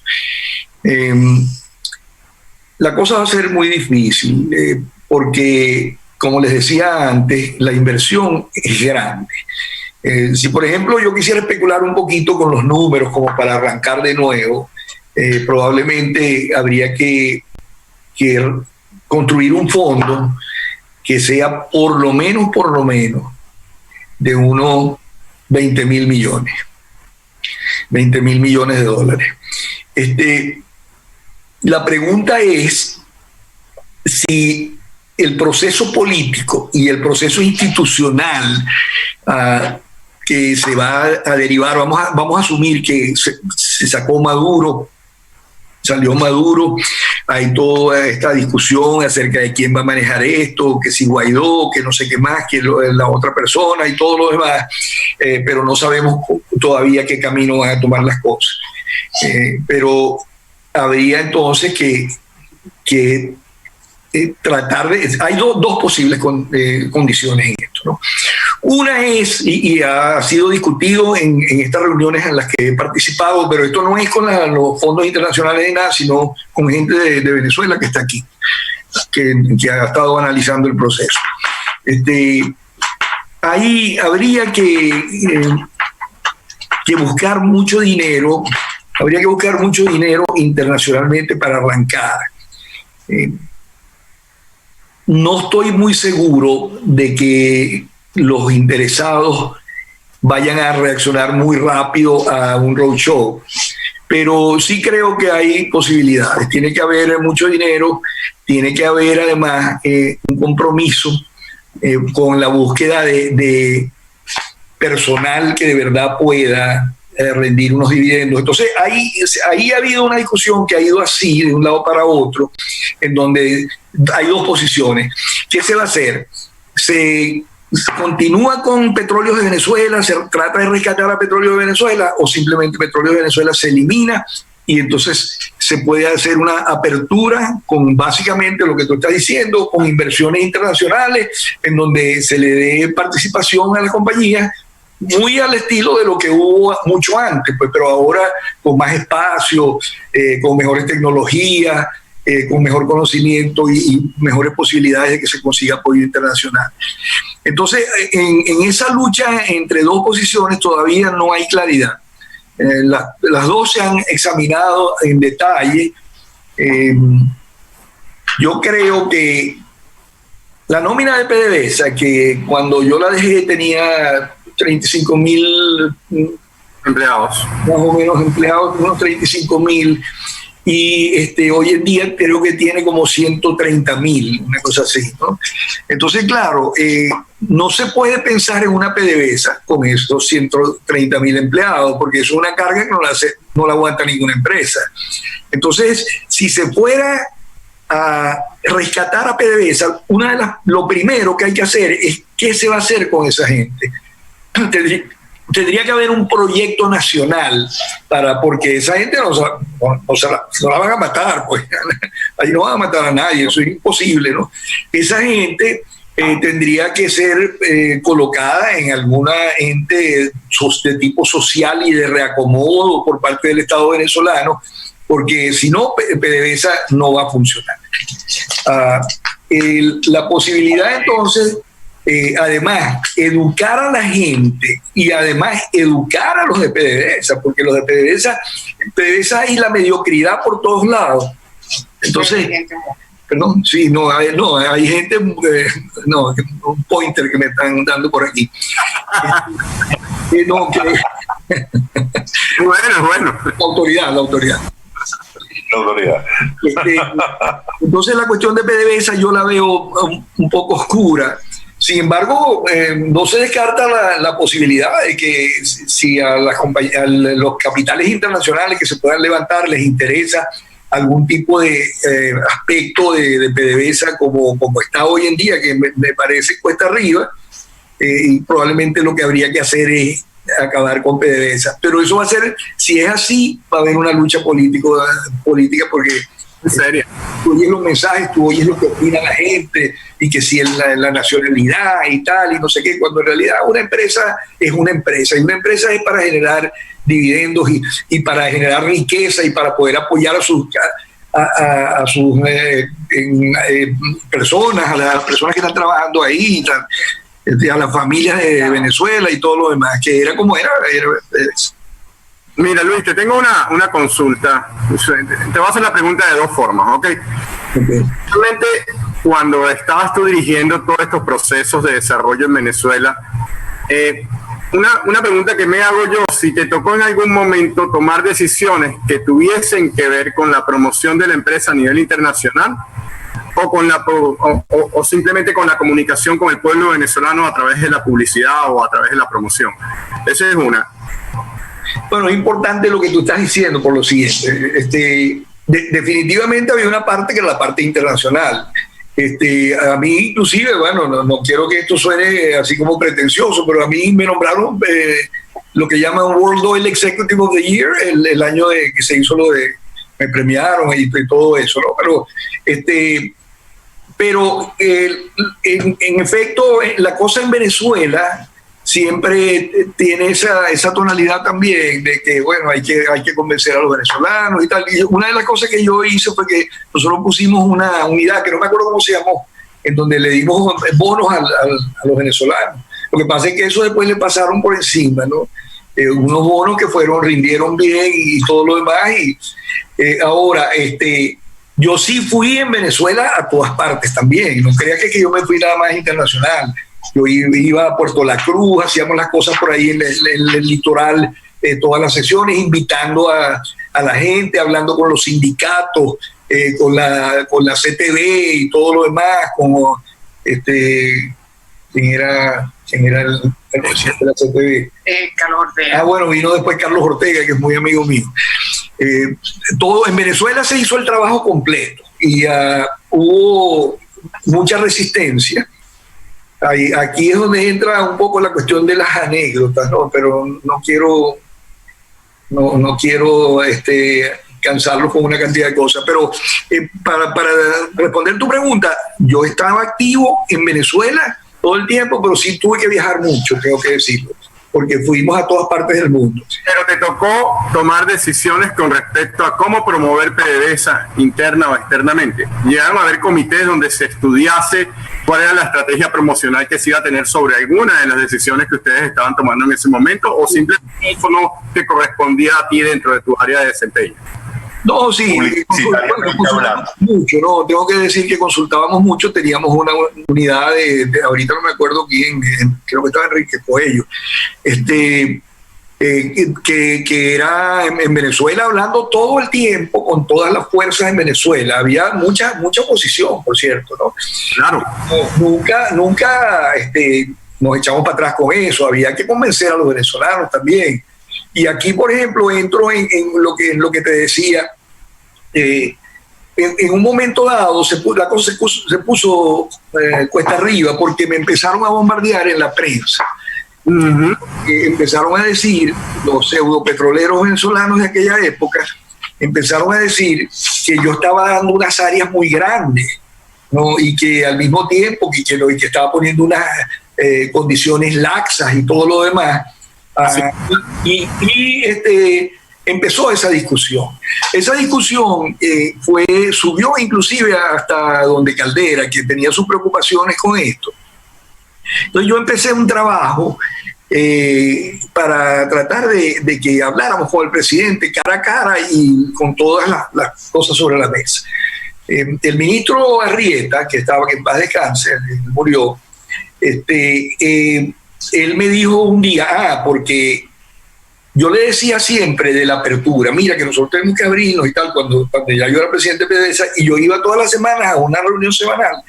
La cosa va a ser muy difícil porque, como les decía antes, la inversión es grande. Si, por ejemplo, yo quisiera especular un poquito con los números como para arrancar de nuevo, probablemente habría que construir un fondo que sea por lo menos de unos 20.000 millones. 20.000 millones de dólares. La pregunta es si el proceso político y el proceso institucional que se va a derivar, vamos a asumir que se sacó Maduro, salió Maduro, hay toda esta discusión acerca de quién va a manejar esto, que si Guaidó, que no sé qué más, que la otra persona y todo lo demás, pero no sabemos todavía qué camino van a tomar las cosas. Pero habría entonces que tratar de... Hay dos posibles condiciones en esto, ¿no? Una es, y ha sido discutido en estas reuniones en las que he participado, pero esto no es con los fondos internacionales de nada, sino con gente de Venezuela que está aquí, que ha estado analizando el proceso. Ahí habría que buscar mucho dinero, internacionalmente para arrancar. No estoy muy seguro de que los interesados vayan a reaccionar muy rápido a un roadshow, pero sí creo que hay posibilidades. Tiene que haber mucho dinero, tiene que haber además un compromiso con la búsqueda de personal que de verdad pueda rendir unos dividendos. Entonces ahí ha habido una discusión que ha ido así de un lado para otro, en donde hay dos posiciones. ¿Qué se va a hacer? ¿Se continúa con Petróleos de Venezuela, se trata de rescatar a Petróleo de Venezuela, o simplemente Petróleo de Venezuela se elimina y entonces se puede hacer una apertura con básicamente lo que tú estás diciendo, con inversiones internacionales en donde se le dé participación a la compañía, muy al estilo de lo que hubo mucho antes, pues, pero ahora con más espacio, con mejores tecnologías, con mejor conocimiento y mejores posibilidades de que se consiga apoyo internacional. Entonces, en esa lucha entre dos posiciones todavía no hay claridad. Las dos se han examinado en detalle. Yo creo que la nómina de PDVSA, que cuando yo la dejé tenía 35.000 empleados, más o menos empleados, unos 35.000, y hoy en día creo que tiene como 130.000, una cosa así, ¿no? Entonces, claro, no se puede pensar en una PDVSA con estos 130.000 empleados, porque es una carga que no la aguanta ninguna empresa. Entonces, si se fuera a rescatar a PDVSA, lo primero que hay que hacer es qué se va a hacer con esa gente. Tendría que haber un proyecto nacional porque esa gente no la van a matar, pues. Ahí no van a matar a nadie, eso es imposible, ¿no? Esa gente tendría que ser colocada en alguna ente de tipo social y de reacomodo por parte del Estado venezolano, porque si no, PDVSA no va a funcionar. La posibilidad entonces... además, educar a la gente y además educar a los de PDVSA, porque los de PDVSA hay la mediocridad por todos lados. Entonces, perdón, sí, hay gente, un pointer que me están dando por aquí. Bueno. La autoridad. Entonces la cuestión de PDVSA yo la veo un poco oscura. Sin embargo, no se descarta la posibilidad de que si a los capitales internacionales que se puedan levantar les interesa algún tipo de aspecto de PDVSA como está hoy en día, que me parece cuesta arriba, y probablemente lo que habría que hacer es acabar con PDVSA. Pero eso va a ser, si es así, va a haber una lucha política porque... En serio. Tú oyes los mensajes, tú oyes lo que opina la gente, y que si la nacionalidad y tal, y no sé qué, cuando en realidad una empresa es una empresa, y una empresa es para generar dividendos y para generar riqueza y para poder apoyar a sus personas, a las personas que están trabajando ahí, a las familias de Venezuela y todo lo demás, que era como era. Mira, Luis, te tengo una consulta. Te voy a hacer la pregunta de dos formas, ¿ok? Realmente, cuando estabas tú dirigiendo todos estos procesos de desarrollo en Venezuela, una pregunta que me hago yo, si te tocó en algún momento tomar decisiones que tuviesen que ver con la promoción de la empresa a nivel internacional o simplemente con la comunicación con el pueblo venezolano a través de la publicidad o a través de la promoción. Esa es una. Bueno, es importante lo que tú estás diciendo por lo siguiente. Definitivamente había una parte que era la parte internacional. A mí inclusive, bueno, no quiero que esto suene así como pretencioso, pero a mí me nombraron lo que llaman World Oil Executive of the Year, el año que se hizo lo de, me premiaron y todo eso, ¿no? Pero en efecto, la cosa en Venezuela siempre tiene esa tonalidad también de que, bueno, hay que convencer a los venezolanos y tal. Y una de las cosas que yo hice fue que nosotros pusimos una unidad, que no me acuerdo cómo se llamó, en donde le dimos bonos a los venezolanos. Lo que pasa es que eso después le pasaron por encima, ¿no? Unos bonos que rindieron bien y todo lo demás. Y ahora, yo sí fui en Venezuela a todas partes también. No creas que yo me fui nada más internacional. Yo iba a Puerto La Cruz, hacíamos las cosas por ahí en el litoral, todas las sesiones, invitando a la gente, hablando con los sindicatos, con la CTV y todo lo demás, como ¿quién era el presidente de la CTV? Carlos Ortega. Bueno, vino después Carlos Ortega, que es muy amigo mío. Todo en Venezuela se hizo el trabajo completo y hubo mucha resistencia. Aquí es donde entra un poco la cuestión de las anécdotas, ¿no? Pero no quiero cansarlos con una cantidad de cosas. Pero para responder tu pregunta, yo estaba activo en Venezuela todo el tiempo, pero sí tuve que viajar mucho, tengo que decirlo, porque fuimos a todas partes del mundo. Pero te tocó tomar decisiones con respecto a cómo promover PDVSA interna o externamente. Llegaron a haber comités donde se estudiase cuál era la estrategia promocional que se iba a tener sobre alguna de las decisiones que ustedes estaban tomando en ese momento, o simplemente eso no te correspondía a ti dentro de tu área de desempeño. No, sí, consultábamos mucho, ¿no? Tengo que decir que consultábamos mucho, teníamos una unidad ahorita no me acuerdo quién, creo que estaba Enrique Coello, que era en Venezuela hablando todo el tiempo con todas las fuerzas en Venezuela. Había mucha oposición, por cierto, ¿no? Claro. Nunca nos echamos para atrás con eso, había que convencer a los venezolanos también. Y aquí, por ejemplo, entro en lo que te decía. En un momento dado la cosa se puso cuesta arriba porque me empezaron a bombardear en la prensa. Empezaron a decir, los pseudopetroleros venezolanos de aquella época, empezaron a decir que yo estaba dando unas áreas muy grandes, ¿no? Y que al mismo tiempo que estaba poniendo unas condiciones laxas y todo lo demás. Empezó esa discusión. Esa discusión subió inclusive hasta donde Caldera, que tenía sus preocupaciones con esto. Entonces yo empecé un trabajo para tratar de que habláramos con el presidente cara a cara y con todas las cosas sobre la mesa. El ministro Arrieta, que en paz descanse, murió, él me dijo un día, porque yo le decía siempre de la apertura, mira que nosotros tenemos que abrirnos y tal, cuando ya yo era presidente de PDVSA, y yo iba todas las semanas a una reunión semanal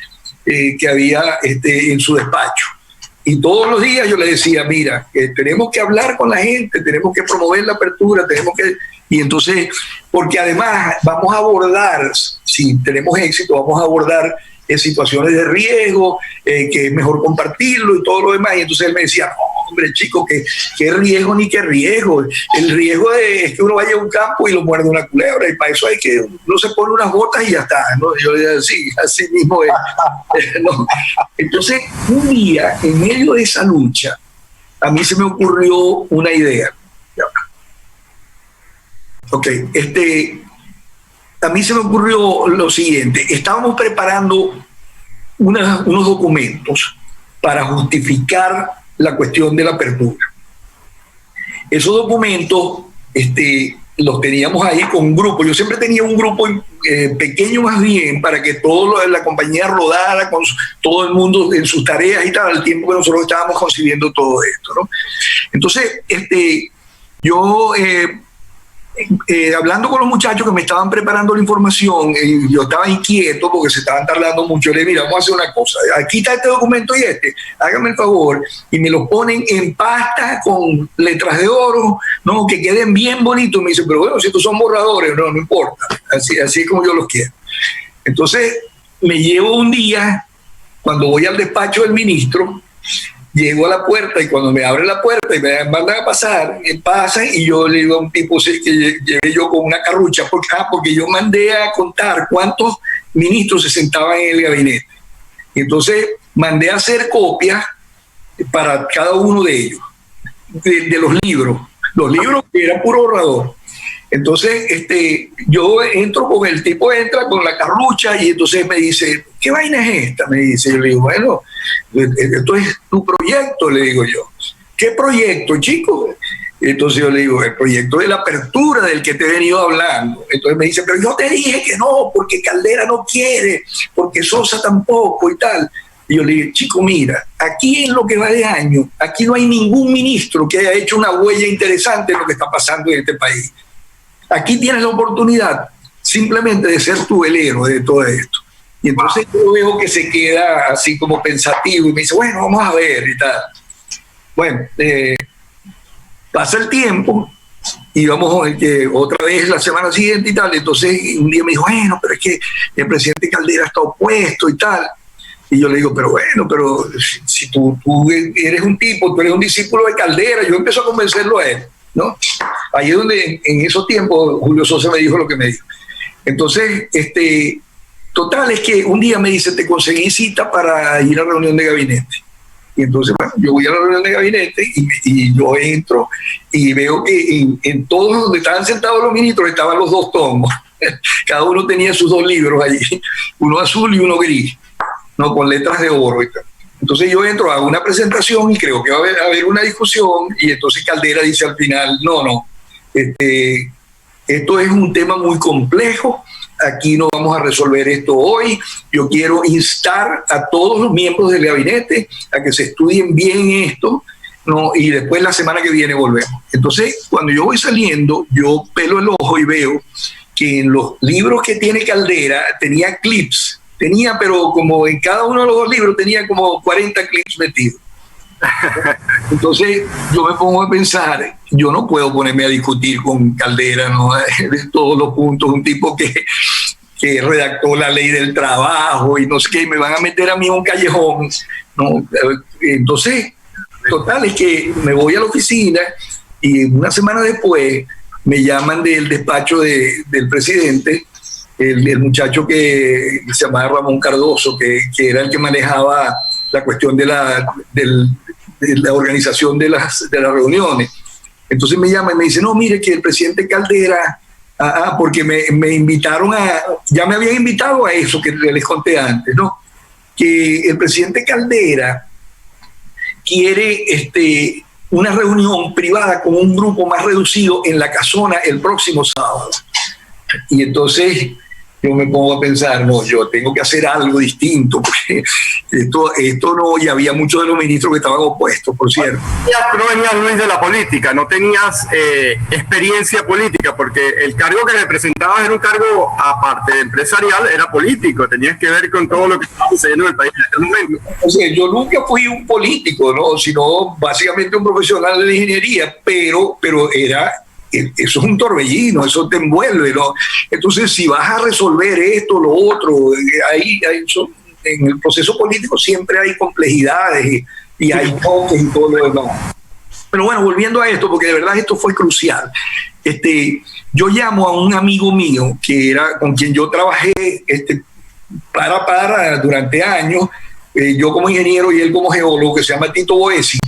que había en su despacho. Y todos los días yo le decía, mira, tenemos que hablar con la gente, tenemos que promover la apertura, y entonces, porque además vamos a abordar, si tenemos éxito, vamos a abordar situaciones de riesgo, que es mejor compartirlo y todo lo demás. Y entonces él me decía, no, hombre, chico, ¿qué riesgo ni qué riesgo? El riesgo es que uno vaya a un campo y lo muerde una culebra, y para eso hay que, uno se pone unas botas y ya está, ¿no? Yo le decía, sí, así mismo es. ¿No? Entonces, un día, en medio de esa lucha, a mí se me ocurrió una idea. A mí se me ocurrió lo siguiente. Estábamos preparando unos documentos para justificar la cuestión de la apertura. Esos documentos los teníamos ahí con un grupo. Yo siempre tenía un grupo pequeño más bien para que la compañía rodara con todo el mundo en sus tareas y tal, al tiempo que nosotros estábamos concibiendo todo esto, ¿no? Entonces, yo hablando con los muchachos que me estaban preparando la información, yo estaba inquieto porque se estaban tardando mucho. Le dije, mira, vamos a hacer una cosa, aquí está este documento y hágame el favor, y me los ponen en pasta con letras de oro, no, que queden bien bonitos. Me dice, pero bueno, si estos son borradores, no importa, así es como yo los quiero. Entonces me llevo un día, cuando voy al despacho del ministro, llego a la puerta y cuando me abre la puerta y me mandan a pasar, pasan y yo le digo a un tipo que llegué yo con una carrucha, porque yo mandé a contar cuántos ministros se sentaban en el gabinete. Y entonces mandé a hacer copias para cada uno de ellos, de los libros que eran puro borrador. Entonces yo entro con el tipo, entra con la carrucha y entonces me dice, ¿qué vaina es esta? Me dice, yo le digo, bueno, esto es tu proyecto, le digo yo. ¿Qué proyecto, chico? Entonces yo le digo, el proyecto de la apertura del que te he venido hablando. Entonces me dice, pero yo te dije que no, porque Caldera no quiere, porque Sosa tampoco y tal. Y yo le digo, chico, mira, aquí en lo que va de año, aquí no hay ningún ministro que haya hecho una huella interesante en lo que está pasando en este país. Aquí tienes la oportunidad simplemente de ser tu velero de todo esto. Y entonces yo veo que se queda así como pensativo y me dice, bueno, vamos a ver y tal. Bueno, pasa el tiempo y vamos otra vez la semana siguiente y tal. Entonces un día me dijo, bueno, pero es que el presidente Caldera está opuesto y tal. Y yo le digo, pero bueno, pero si tú eres un tipo, tú eres un discípulo de Caldera, yo empiezo a convencerlo a él, ¿no? Ahí es donde en esos tiempos Julio Sosa me dijo lo que me dijo. Entonces, total, es que un día me dice, te conseguí cita para ir a la reunión de gabinete. Y entonces, bueno, yo voy a la reunión de gabinete y yo entro y veo que en todos donde estaban sentados los ministros estaban los dos tomos. Cada uno tenía sus dos libros allí, uno azul y uno gris, no, con letras de oro y tal. Entonces yo entro, hago una presentación y creo que va a haber una discusión y entonces Caldera dice al final, no, esto es un tema muy complejo, aquí no vamos a resolver esto hoy, yo quiero instar a todos los miembros del gabinete a que se estudien bien esto, ¿no? Y después la semana que viene volvemos. Entonces cuando yo voy saliendo, yo pelo el ojo y veo que en los libros que tiene Caldera tenía clips, pero como en cada uno de los dos libros tenía como 40 clips metidos. Entonces yo me pongo a pensar, yo no puedo ponerme a discutir con Caldera, ¿no? De todos los puntos, un tipo que redactó la ley del trabajo y no sé qué, me van a meter a mí en un callejón, ¿no? Entonces, total, es que me voy a la oficina y una semana después me llaman del despacho del presidente, el muchacho que se llamaba Ramón Cardoso, que era el que manejaba la cuestión de la organización de las reuniones. Entonces me llama y me dice, no, mire que el presidente Caldera, porque me invitaron ya me habían invitado a eso que les conté antes, ¿no? Que el presidente Caldera quiere una reunión privada con un grupo más reducido en la Casona el próximo sábado. Y entonces yo me pongo a pensar, no, yo tengo que hacer algo distinto, porque esto no, y había muchos de los ministros que estaban opuestos, por cierto. No venías, Luis, de la política, no tenías experiencia política, porque el cargo que representabas era un cargo, aparte de empresarial, era político, tenías que ver con todo lo que estaba sucediendo en el país en aquel momento. O sea, yo nunca fui un político, ¿no? Sino básicamente un profesional de la ingeniería, pero eso es un torbellino, eso te envuelve, ¿no? Entonces, si vas a resolver esto, lo otro, en el proceso político siempre hay complejidades y hay toques y todo lo demás. Pero bueno, volviendo a esto, porque de verdad esto fue crucial. Yo llamo a un amigo mío que era con quien yo trabajé durante años, yo como ingeniero y él como geólogo, que se llama Tito Boesi,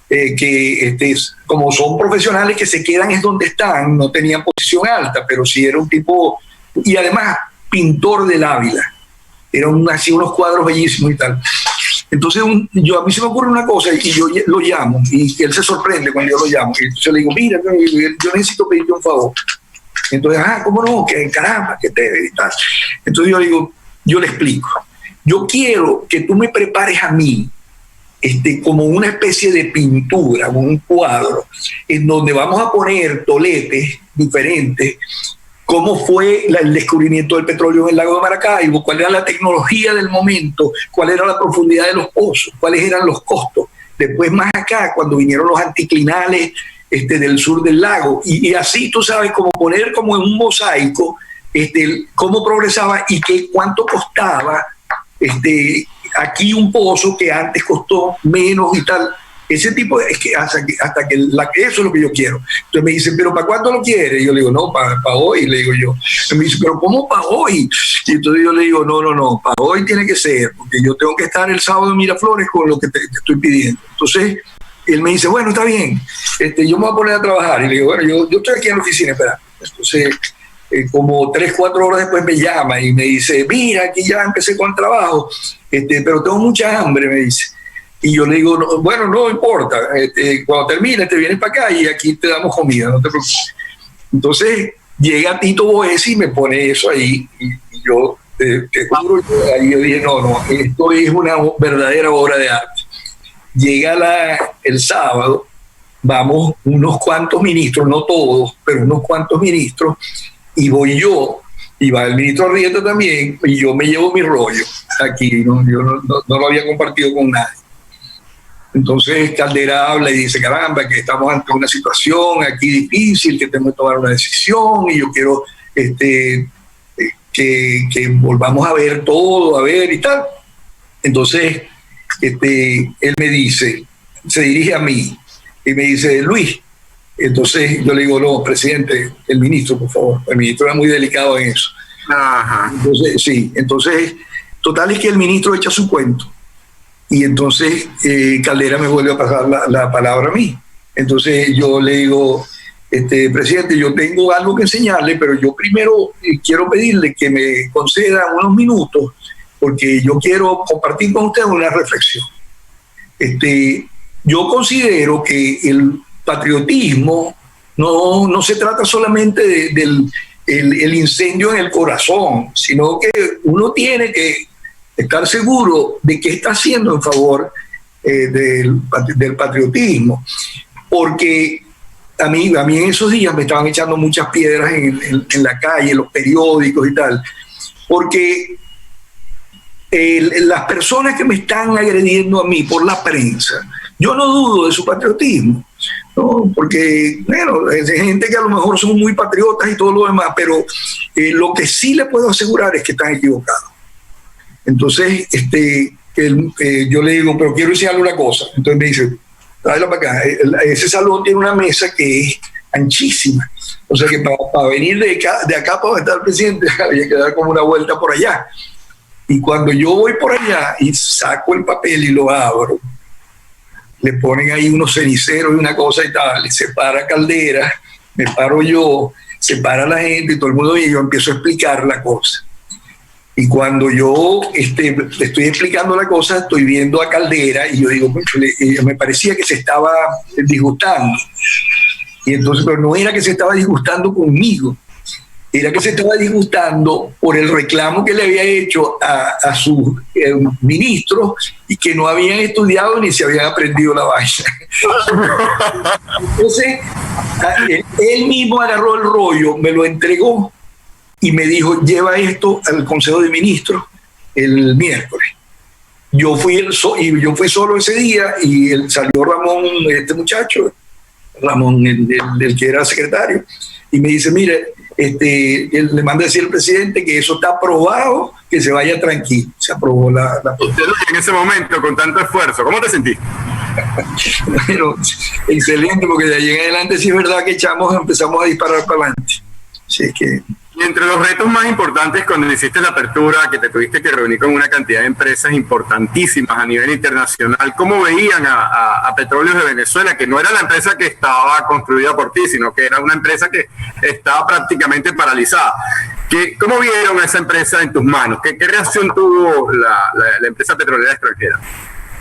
que como son profesionales que se quedan es donde están, no tenían posición alta, pero sí era un tipo, y además pintor del Ávila, eran así unos cuadros bellísimos y tal. Entonces a mí se me ocurre una cosa y yo lo llamo y él se sorprende cuando yo lo llamo. Y entonces le digo, mira, yo necesito pedirte un favor. Entonces, ¿cómo no? Que caramba, que te y tal. Entonces yo le digo, yo le explico. Yo quiero que tú me prepares a mí como una especie de pintura, un cuadro, en donde vamos a poner toletes diferentes, cómo fue el descubrimiento del petróleo en el lago de Maracaibo, cuál era la tecnología del momento, cuál era la profundidad de los pozos, cuáles eran los costos. Después más acá, cuando vinieron los anticlinales del sur del lago, y así tú sabes, como poner como en un mosaico cómo progresaba y cuánto costaba aquí un pozo que antes costó menos y tal. Ese tipo, es que hasta que eso es lo que yo quiero. Entonces me dice, ¿pero para cuándo lo quiere? Y yo le digo, no, para hoy, le digo yo. Y me dice, ¿pero cómo para hoy? Y entonces yo le digo, no, para hoy tiene que ser, porque yo tengo que estar el sábado en Miraflores con lo que te estoy pidiendo. Entonces él me dice, bueno, está bien, yo me voy a poner a trabajar. Y le digo, bueno, yo estoy aquí en la oficina, espera. Entonces, como 3-4 horas después me llama y me dice, mira, aquí ya empecé con el trabajo, pero tengo mucha hambre, me dice. Y yo le digo, no, bueno, no importa, cuando termine te vienes para acá y aquí te damos comida, no te preocupes. Entonces llega Tito Boesi y me pone eso ahí y yo te juro, ahí yo dije, no, esto es una verdadera obra de arte. Llega el sábado, vamos unos cuantos ministros, no todos, pero unos cuantos ministros, y voy yo, y va el ministro Arrieta también, y yo me llevo mi rollo aquí, yo no lo había compartido con nadie. Entonces Caldera habla y dice, caramba, que estamos ante una situación aquí difícil, que tengo que tomar una decisión y yo quiero que volvamos a ver todo, a ver y tal. Entonces él me dice, se dirige a mí y me dice, Luis. Entonces yo le digo, no, presidente, el ministro, por favor. El ministro era muy delicado en eso. Ajá. Entonces, sí, total es que el ministro echa su cuento. Y entonces Caldera me vuelve a pasar la palabra a mí. Entonces yo le digo, presidente, yo tengo algo que enseñarle, pero yo primero quiero pedirle que me conceda unos minutos, porque yo quiero compartir con usted una reflexión. Yo considero que el patriotismo no se trata solamente del incendio en el corazón, sino que uno tiene que estar seguro de qué está haciendo en favor del patriotismo, porque a mí en esos días me estaban echando muchas piedras en la calle, en los periódicos y tal, porque las personas que me están agrediendo a mí por la prensa, yo no dudo de su patriotismo, ¿no? Porque, bueno, es gente que a lo mejor son muy patriotas y todo lo demás, pero lo que sí le puedo asegurar es que están equivocados. Entonces, yo le digo, pero quiero enseñarle una cosa. Entonces me dice, tráela para acá. Ese salón tiene una mesa que es anchísima. O sea que para venir de acá para donde está el presidente, había que dar como una vuelta por allá. Y cuando yo voy por allá y saco el papel y lo abro, le ponen ahí unos ceniceros y una cosa y tal, se para Caldera, me paro yo, se para la gente y todo el mundo, y yo empiezo a explicar la cosa. Y cuando yo estoy explicando la cosa, estoy viendo a Caldera y yo digo, me parecía que se estaba disgustando. Y entonces, pero no era que se estaba disgustando conmigo, era que se estaba disgustando por el reclamo que le había hecho a sus ministros y que no habían estudiado ni se habían aprendido la vaina. Entonces, él mismo agarró el rollo, me lo entregó y me dijo, lleva esto al Consejo de Ministros el miércoles. Yo fui solo ese día y salió Ramón, este muchacho, Ramón, el que era secretario, y me dice, mire, él le manda a decir al presidente que eso está aprobado, que se vaya tranquilo. Se aprobó la en ese momento, con tanto esfuerzo, ¿cómo te sentiste? Bueno, excelente, porque de ahí en adelante sí es verdad que empezamos a disparar para adelante. Así es que... Y entre los retos más importantes cuando hiciste la apertura, que te tuviste que reunir con una cantidad de empresas importantísimas a nivel internacional, ¿cómo veían a Petróleos de Venezuela, que no era la empresa que estaba construida por ti, sino que era una empresa que estaba prácticamente paralizada? ¿Cómo vieron a esa empresa en tus manos? ¿Qué reacción tuvo la empresa petrolera extranjera?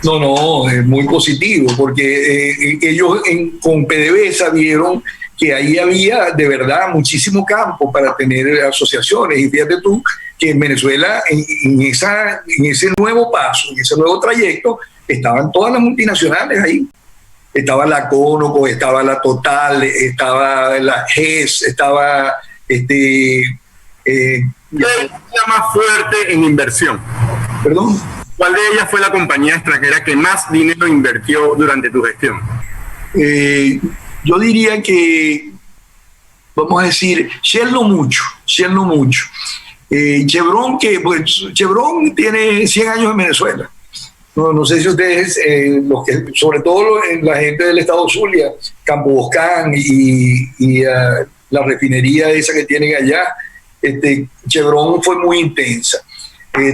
No, es muy positivo, porque ellos con PDVSA vieron que ahí había de verdad muchísimo campo para tener asociaciones. Y fíjate tú que en Venezuela, en ese nuevo paso, en ese nuevo trayecto, estaban todas las multinacionales ahí. Estaba la Conoco, estaba la Total, estaba la GES, estaba ¿Qué es la más fuerte en inversión? ¿Perdón? ¿Cuál de ellas fue la compañía extranjera que más dinero invirtió durante tu gestión? Yo diría que, vamos a decir, Shell no mucho. Chevron Chevron tiene 100 años en Venezuela. No sé si ustedes, sobre todo la gente del estado Zulia, Campo Boscán y la refinería esa que tienen allá, Chevron fue muy intensa.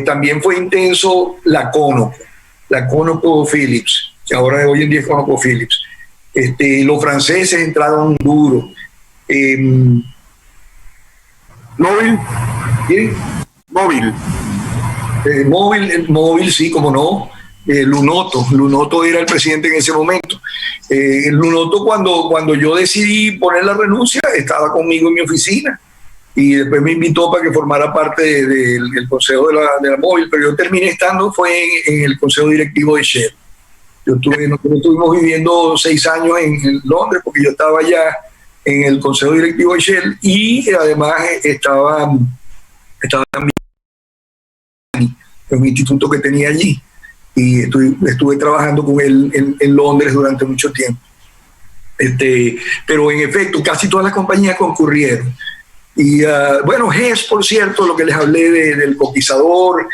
También fue intenso la Conoco Phillips, que ahora hoy en día es Conoco Phillips. Los franceses entraron duro. ¿Móvil? ¿Sí? Móvil, sí, como no. Lunoto era el presidente en ese momento. Lunoto, cuando yo decidí poner la renuncia, estaba conmigo en mi oficina y después me invitó para que formara parte del consejo de la Móvil, pero yo terminé estando fue en el consejo directivo de Shell. Nosotros estuvimos viviendo 6 años en Londres porque yo estaba allá en el consejo directivo de Shell y además estaba también en un instituto que tenía allí. Y estuve trabajando con él en Londres durante mucho tiempo. Pero en efecto, casi todas las compañías concurrieron. Y bueno, GES, por cierto, lo que les hablé del cotizador,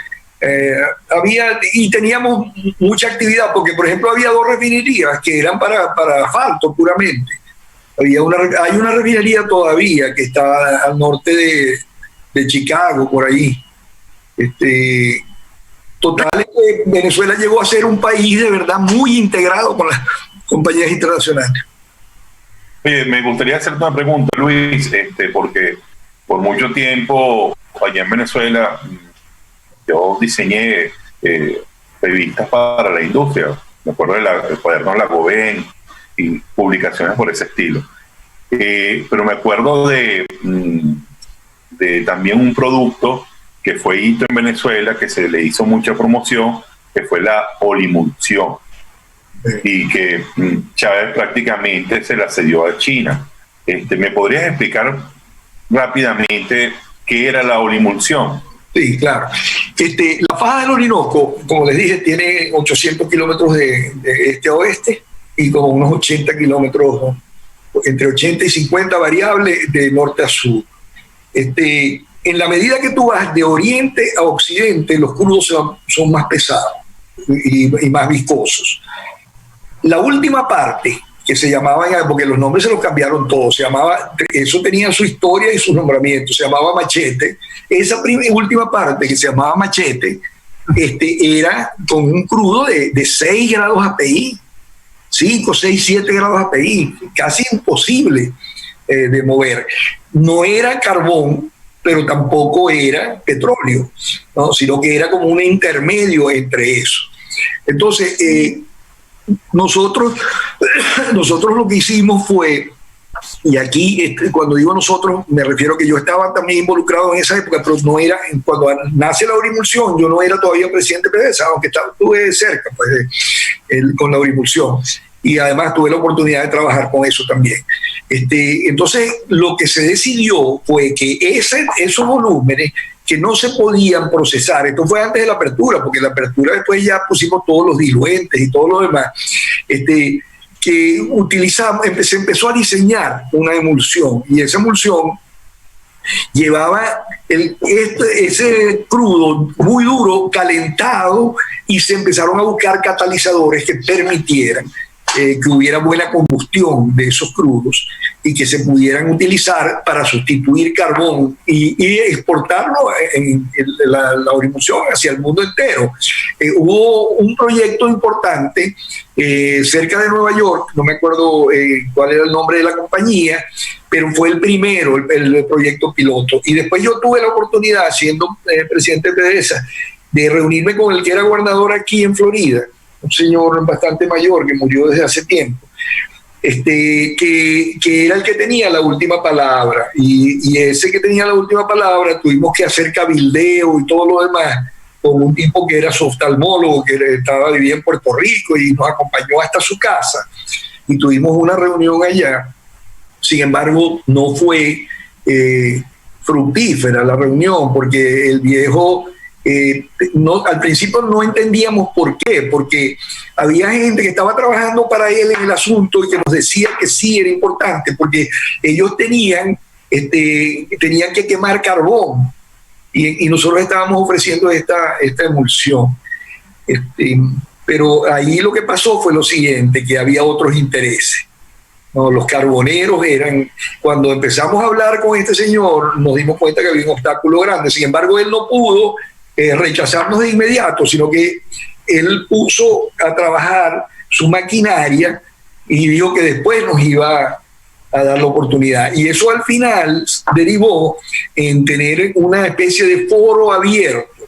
y teníamos mucha actividad, porque por ejemplo había 2 refinerías que eran para asfalto puramente. Hay una refinería todavía que está al norte de Chicago, por ahí. Total, Venezuela llegó a ser un país de verdad muy integrado con las compañías internacionales. Oye, me gustaría hacerte una pregunta, Luis, porque por mucho tiempo allá en Venezuela yo diseñé revistas para la industria. Me acuerdo del cuaderno La Goben y publicaciones por ese estilo. Pero me acuerdo de también un producto que fue hito en Venezuela, que se le hizo mucha promoción, que fue la olimulsión, y que Chávez prácticamente se la cedió a China. ¿Me podrías explicar rápidamente qué era la olimulsión? Sí, claro. La faja del Orinoco, como les dije, tiene 800 kilómetros de este a oeste y como unos 80 kilómetros, entre 80 y 50 variables de norte a sur. En la medida que tú vas de oriente a occidente, los crudos son más pesados y más viscosos. La última parte, que se llamaba, porque los nombres se los cambiaron todos, eso tenía su historia y su nombramiento, se llamaba Machete. Esa última parte, que se llamaba Machete, era con un crudo de 6 grados API, 5, 6, 7 grados API, casi imposible de mover. No era carbón, pero tampoco era petróleo, ¿no? Sino que era como un intermedio entre eso. Entonces, nosotros lo que hicimos fue, y aquí cuando digo nosotros, me refiero que yo estaba también involucrado en esa época, pero no era, cuando nace la olimulsión, yo no era todavía presidente de PDVSA, aunque estuve cerca pues, con la olimulsión. Y además tuve la oportunidad de trabajar con eso también. Entonces, lo que se decidió fue que esos volúmenes que no se podían procesar, esto fue antes de la apertura, porque la apertura después ya pusimos todos los diluentes y todo lo demás, que utilizamos, se empezó a diseñar una emulsión, y esa emulsión llevaba ese crudo muy duro, calentado, y se empezaron a buscar catalizadores que permitieran que hubiera buena combustión de esos crudos y que se pudieran utilizar para sustituir carbón y exportarlo en la olimulsión hacia el mundo entero. Hubo un proyecto importante cerca de Nueva York, no me acuerdo cuál era el nombre de la compañía, pero fue el primero, el proyecto piloto. Y después yo tuve la oportunidad, siendo presidente de PDVSA, de reunirme con el que era gobernador aquí en Florida, un señor bastante mayor que murió desde hace tiempo, que era el que tenía la última palabra, y ese que tenía la última palabra tuvimos que hacer cabildeo y todo lo demás con un tipo que era su oftalmólogo, que vivía en Puerto Rico y nos acompañó hasta su casa y tuvimos una reunión allá. Sin embargo, no fue fructífera la reunión porque el viejo al principio no entendíamos por qué, porque había gente que estaba trabajando para él en el asunto y que nos decía que sí era importante porque ellos tenían que quemar carbón y nosotros estábamos ofreciendo esta emulsión. Pero ahí lo que pasó fue lo siguiente, que había otros intereses. No, los carboneros cuando empezamos a hablar con este señor, nos dimos cuenta que había un obstáculo grande. Sin embargo, él no pudo rechazarnos de inmediato, sino que él puso a trabajar su maquinaria y dijo que después nos iba a dar la oportunidad. Y eso al final derivó en tener una especie de foro abierto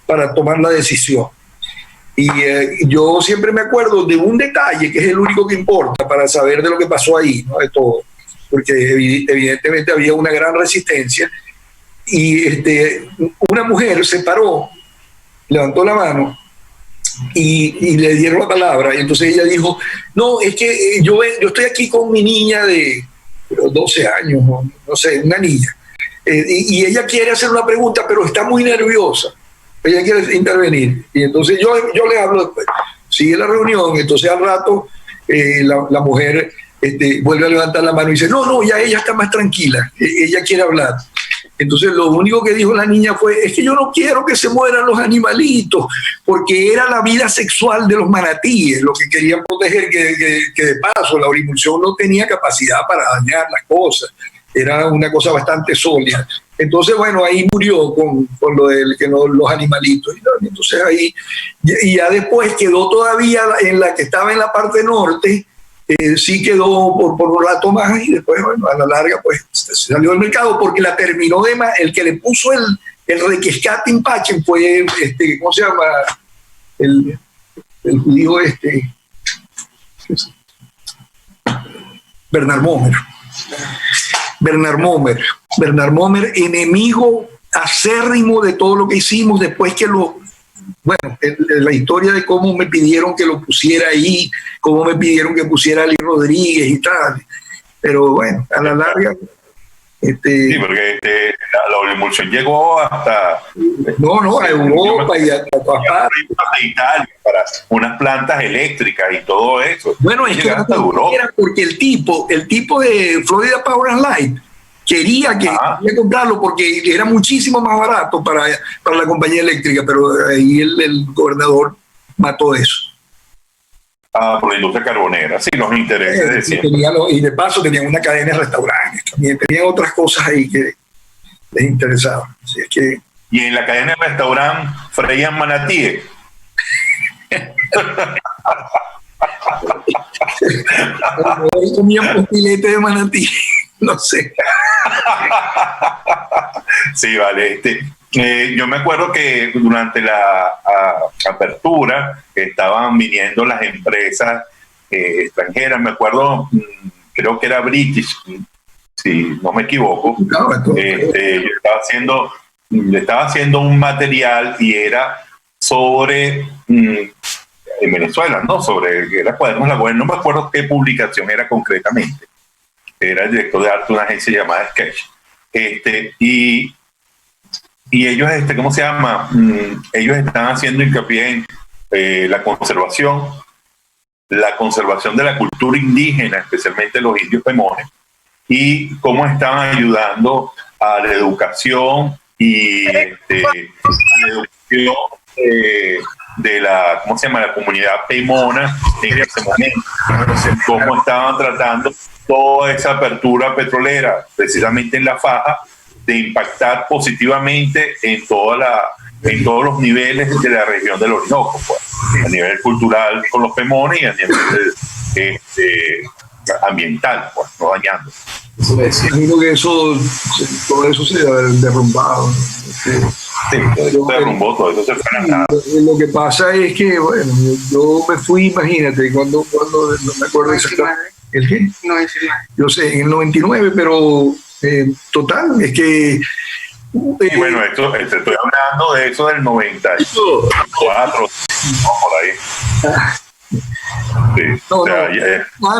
para tomar la decisión. Y yo siempre me acuerdo de un detalle que es el único que importa para saber de lo que pasó ahí, ¿no? De todo, porque evidentemente había una gran resistencia y una mujer se paró, levantó la mano y le dieron la palabra, y entonces ella dijo, no, es que yo estoy aquí con mi niña de 12 años, no sé, una niña, y ella quiere hacer una pregunta, pero está muy nerviosa. Ella quiere intervenir. Y entonces yo le hablo después. Sigue la reunión, entonces al rato la mujer vuelve a levantar la mano y dice, no, ya ella está más tranquila, ella quiere hablar. Entonces lo único que dijo la niña fue, es que yo no quiero que se mueran los animalitos, porque era la vida sexual de los manatíes, lo que querían proteger, que de paso la orimulsión no tenía capacidad para dañar las cosas, era una cosa bastante sólida. Entonces, bueno, ahí murió con lo de los animalitos. Entonces ahí, y ya después quedó todavía en la que estaba en la parte norte, sí quedó por un rato más y después, bueno, a la larga, pues salió del mercado porque la terminó el que le puso el requescate impache fue, ¿cómo se llama? El judío Bernard Momer, enemigo acérrimo de todo lo que hicimos después que la historia de cómo me pidieron que lo pusiera ahí, cómo me pidieron que pusiera a Ali Rodríguez y tal. Pero bueno, a la larga... Sí, porque la emulsión llegó hasta... a Europa y a todas partes. A Italia, para unas plantas eléctricas y todo eso. Bueno, es que era porque el tipo de Florida Power and Light quería comprarlo porque era muchísimo más barato para la compañía eléctrica, pero ahí el gobernador mató eso. Por la industria carbonera, sí, los intereses de siempre. Y de paso tenían una cadena de restaurantes, también tenían otras cosas ahí que les interesaban. Así es que... Y en la cadena de restaurante freían manatíes. Comían postilete de manatí, no sé. Sí, vale. Yo me acuerdo que durante la apertura estaban viniendo las empresas extranjeras. Me acuerdo, creo que era British, si no me equivoco. Le estaba haciendo un material y era sobre en Venezuela, ¿no? Era Cuadernos La Buena, no me acuerdo qué publicación era concretamente. Era el director de arte de una agencia llamada Sketch. Y ellos, ¿cómo se llama? Ellos están haciendo hincapié en la conservación de la cultura indígena, especialmente los indios pemones, y cómo estaban ayudando a la educación y a la educación de la, ¿cómo se llama?, la comunidad pemona en ese momento. Cómo estaban tratando toda esa apertura petrolera, precisamente en la faja, de impactar positivamente en todos los niveles de la región del Orinoco, pues, a nivel cultural con los pemones y a nivel ambiental, pues, no dañando. Digo que todo eso se ha derrumbado. Sí, se derrumbó todo, eso se fue a nada. Lo que pasa es que, bueno, yo me fui, imagínate, cuando no me acuerdo exactamente. ¿El qué? 99. Yo sé, en el 99, pero total, es que... Y bueno, esto estoy hablando de eso del 94, por ahí. Sí, No, o sea,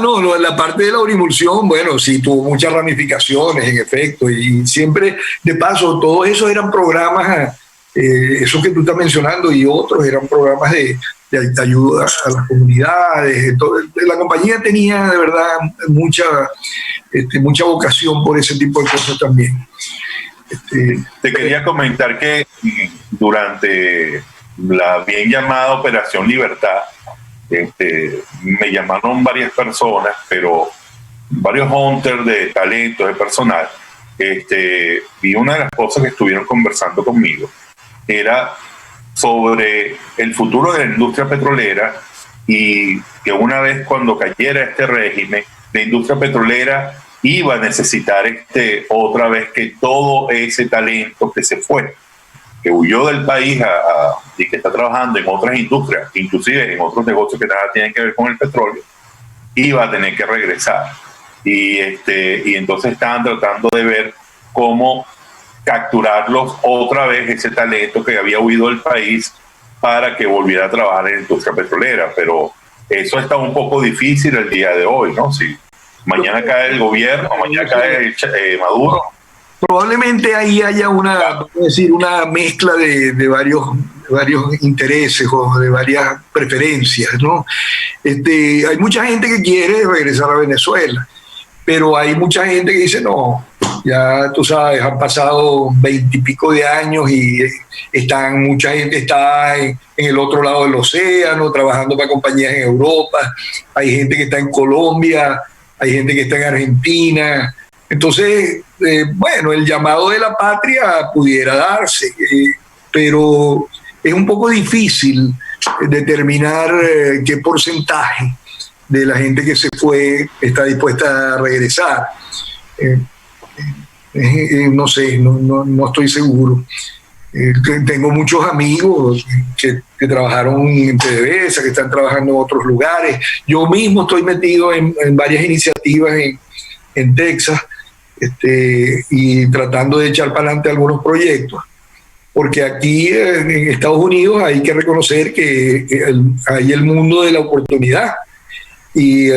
no, la parte de la urimulsión, bueno, sí, tuvo muchas ramificaciones, en efecto, y siempre, de paso, todos esos eran programas, esos que tú estás mencionando y otros eran programas de ayuda a las comunidades. La compañía tenía de verdad mucha vocación por ese tipo de cosas también. Te quería comentar que durante la bien llamada Operación Libertad, me llamaron varias personas, pero varios hunters de talento, de personal, y una de las cosas que estuvieron conversando conmigo era sobre el futuro de la industria petrolera, y que una vez cuando cayera este régimen, la industria petrolera iba a necesitar otra vez que todo ese talento que se fue, que huyó del país y que está trabajando en otras industrias, inclusive en otros negocios que nada tienen que ver con el petróleo, iba a tener que regresar. Y entonces estaban tratando de ver cómo capturarlos otra vez, ese talento que había huido del país, para que volviera a trabajar en la industria petrolera. Pero eso está un poco difícil el día de hoy, ¿no? Si mañana cae el gobierno, mañana cae Maduro. Probablemente ahí haya una mezcla de varios intereses o de varias preferencias, ¿no? Hay mucha gente que quiere regresar a Venezuela, pero hay mucha gente que dice, no, ya tú sabes, han pasado 20 y pico de años y mucha gente está en el otro lado del océano, trabajando para compañías en Europa, hay gente que está en Colombia, hay gente que está en Argentina. Entonces, bueno, el llamado de la patria pudiera darse, pero es un poco difícil determinar qué porcentaje de la gente que se fue está dispuesta a regresar. No sé, no estoy seguro. Tengo muchos amigos que trabajaron en PDVSA, que están trabajando en otros lugares. Yo mismo estoy metido en varias iniciativas en Texas, y tratando de echar para adelante algunos proyectos, porque aquí en Estados Unidos hay que reconocer que hay el mundo de la oportunidad, y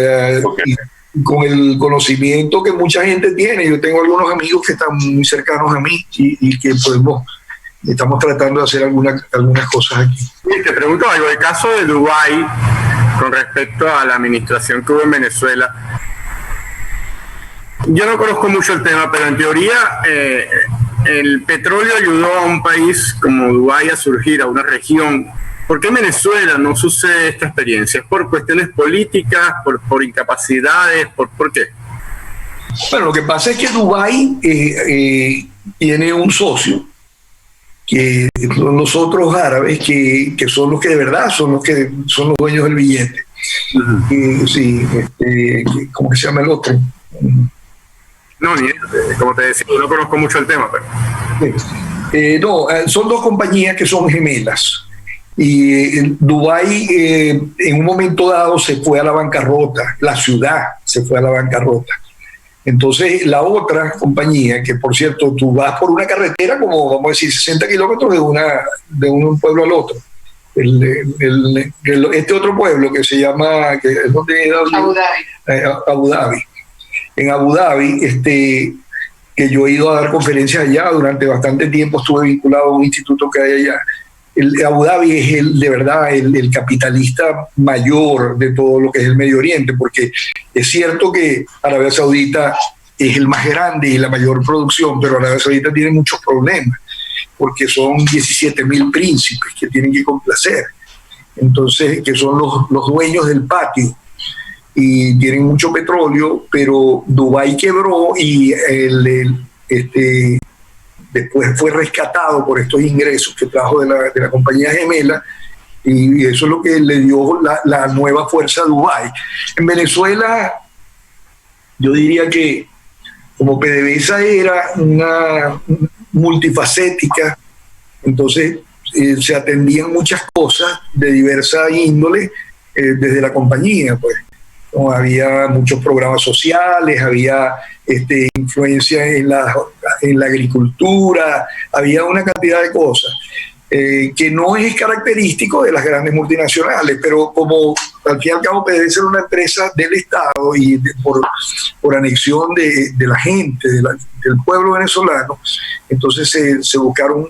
con el conocimiento que mucha gente tiene. Yo tengo algunos amigos que están muy cercanos a mí y que estamos tratando de hacer algunas cosas aquí. Y te pregunto algo, el caso de Dubái con respecto a la administración que hubo en Venezuela. Yo no conozco mucho el tema, pero en teoría el petróleo ayudó a un país como Dubái a surgir, a una región. ¿Por qué en Venezuela no sucede esta experiencia? ¿Es por cuestiones políticas, por incapacidades? ¿Por qué? Bueno, lo que pasa es que Dubái tiene un socio, que son los otros árabes, que son los que de verdad son los dueños del billete. Sí, ¿cómo que se llama el otro? No, ni como te decía, no conozco mucho el tema, pero... son dos compañías que son gemelas. Y Dubái en un momento dado se fue a la bancarrota, la ciudad se fue a la bancarrota. Entonces la otra compañía, que por cierto tú vas por una carretera como, vamos a decir, 60 kilómetros de un pueblo al otro. Este otro pueblo que se llama... Abu Dhabi. Abu Dhabi. En Abu Dhabi, que yo he ido a dar conferencias allá durante bastante tiempo, estuve vinculado a un instituto que hay allá. Abu Dhabi es de verdad el capitalista mayor de todo lo que es el Medio Oriente, porque es cierto que Arabia Saudita es el más grande y la mayor producción, pero Arabia Saudita tiene muchos problemas, porque son 17.000 príncipes que tienen que complacer, entonces que son los dueños del patio, y tienen mucho petróleo, pero Dubái quebró y después fue rescatado por estos ingresos que trajo de la compañía gemela, y eso es lo que le dio la nueva fuerza a Dubái. En Venezuela, yo diría que como PDVSA era una multifacética, Entonces se atendían muchas cosas de diversa índole desde la compañía, pues. ¿No? Había muchos programas sociales, había influencia en la agricultura, había una cantidad de cosas que no es característico de las grandes multinacionales, pero como al fin y al cabo PDVSA era una empresa del Estado y por anexión de la gente, del pueblo venezolano, entonces se buscaron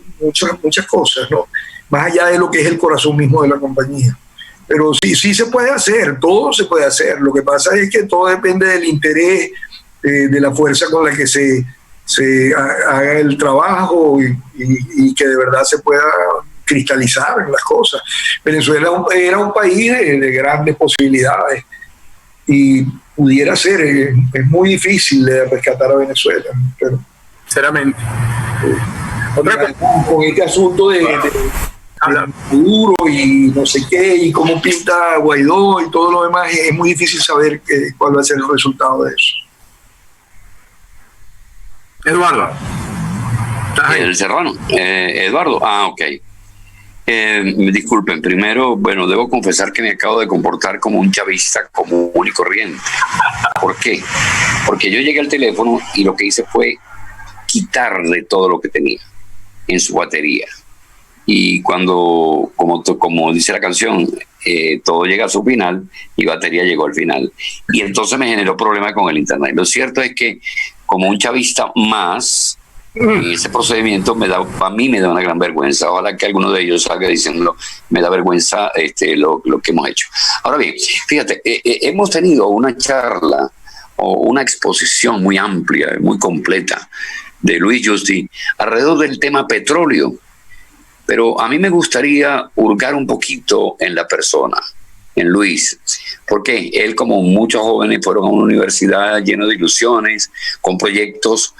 muchas cosas, ¿no? Más allá de lo que es el corazón mismo de la compañía. Pero sí se puede hacer, todo se puede hacer. Lo que pasa es que todo depende del interés, de la fuerza con la que se haga el trabajo y que de verdad se pueda cristalizar en las cosas. Venezuela era un país de grandes posibilidades y pudiera ser, es muy difícil de rescatar a Venezuela. Pero, sinceramente. con este asunto de Maduro y no sé qué, y cómo pinta Guaidó y todo lo demás, es muy difícil saber cuál va a ser el resultado de eso. Eduardo. El Serrano. Eduardo. Ok. Disculpen, primero, bueno, debo confesar que me acabo de comportar como un chavista común y corriente. ¿Por qué? Porque yo llegué al teléfono y lo que hice fue quitarle todo lo que tenía en su batería. Y cuando, como dice la canción, todo llega a su final, mi batería llegó al final. Y entonces me generó problema con el internet. Lo cierto es que, como un chavista más, en ese procedimiento a mí me da una gran vergüenza. Ojalá que alguno de ellos salga diciendo, me da vergüenza lo que hemos hecho. Ahora bien, fíjate, hemos tenido una charla o una exposición muy amplia, muy completa de Luis Justi alrededor del tema petróleo. Pero a mí me gustaría hurgar un poquito en la persona, en Luis. Porque él, como muchos jóvenes, fueron a una universidad llena de ilusiones, con proyectos.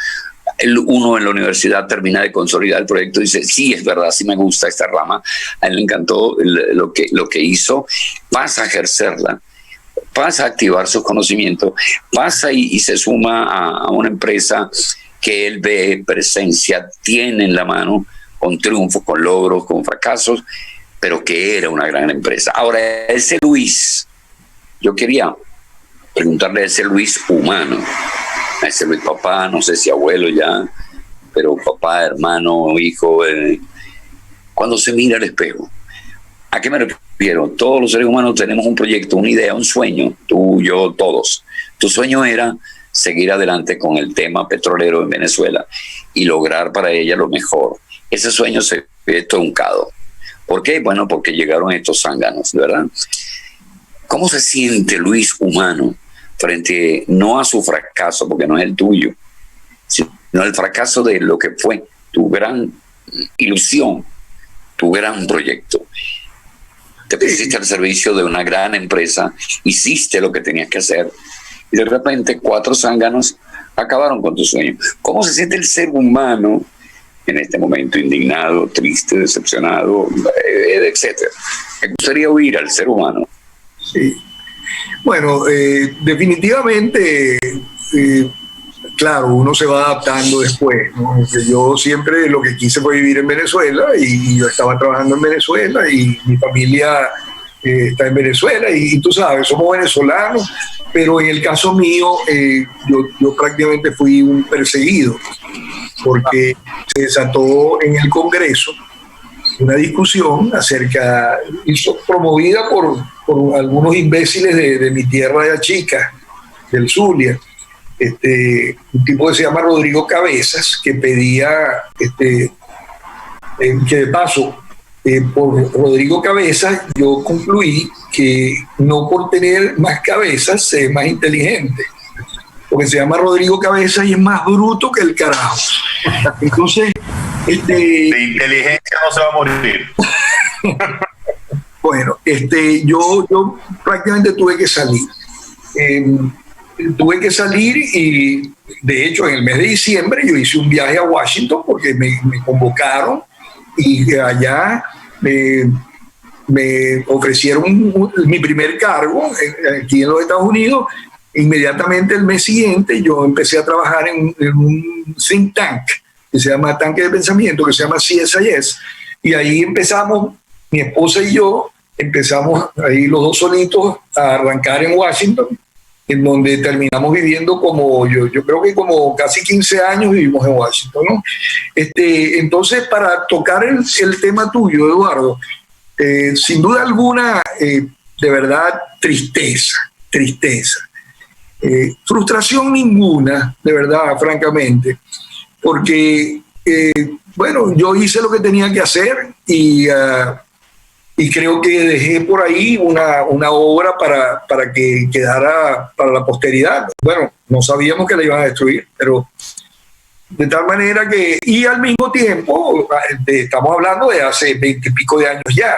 Uno en la universidad termina de consolidar el proyecto y dice, sí, es verdad, sí me gusta esta rama. A él le encantó lo que hizo, pasa a ejercerla, pasa a activar sus conocimientos, pasa y se suma a una empresa que él ve presencia, tiene en la mano, con triunfos, con logros, con fracasos, pero que era una gran empresa. Ahora, ese Luis, yo quería preguntarle a ese Luis humano, a ese Luis papá, no sé si abuelo ya, pero papá, hermano, hijo, cuando se mira al espejo, ¿a qué me refiero? Todos los seres humanos tenemos un proyecto, una idea, un sueño, tú, yo, todos. Tu sueño era seguir adelante con el tema petrolero en Venezuela y lograr para ella lo mejor. Ese sueño se ve truncado. ¿Por qué? Bueno, porque llegaron estos zánganos, ¿verdad? ¿Cómo se siente Luis humano frente no a su fracaso, porque no es el tuyo, sino al fracaso de lo que fue tu gran ilusión, tu gran proyecto? Te pusiste al servicio de una gran empresa, hiciste lo que tenías que hacer y de repente 4 zánganos acabaron con tu sueño. ¿Cómo se siente el ser humano en este momento? Indignado, triste, decepcionado, etcétera. Me gustaría oír al ser humano. Sí. Bueno, definitivamente, claro, uno se va adaptando después, ¿no? Yo siempre lo que quise fue vivir en Venezuela y yo estaba trabajando en Venezuela y mi familia está en Venezuela y tú sabes, somos venezolanos, pero en el caso mío yo prácticamente fui un perseguido porque se desató en el Congreso una discusión promovida por algunos imbéciles de mi tierra de Achica, del Zulia, un tipo que se llama Rodrigo Cabezas, que pedía que de paso, por Rodrigo Cabezas, yo concluí que no por tener más cabezas se es más inteligente, porque se llama Rodrigo Cabezas y es más bruto que el carajo. Entonces, de inteligencia no se va a morir. Bueno, yo prácticamente tuve que salir. Y de hecho en el mes de diciembre yo hice un viaje a Washington porque me convocaron y allá me ofrecieron mi primer cargo aquí en los Estados Unidos. Inmediatamente el mes siguiente yo empecé a trabajar en un think tank que se llama Tanque de Pensamiento, que se llama CSIS, Y ahí empezamos, mi esposa y yo, empezamos ahí los dos solitos a arrancar en Washington, en donde terminamos viviendo como, yo creo que como casi 15 años vivimos en Washington, ¿no? Entonces, para tocar el tema tuyo, Eduardo, sin duda alguna, de verdad, tristeza. Frustración ninguna, de verdad, francamente, porque, bueno, yo hice lo que tenía que hacer y creo que dejé por ahí una obra para que quedara para la posteridad. Bueno, no sabíamos que la iban a destruir, pero de tal manera que, y al mismo tiempo, estamos hablando de hace 20 y pico de años ya.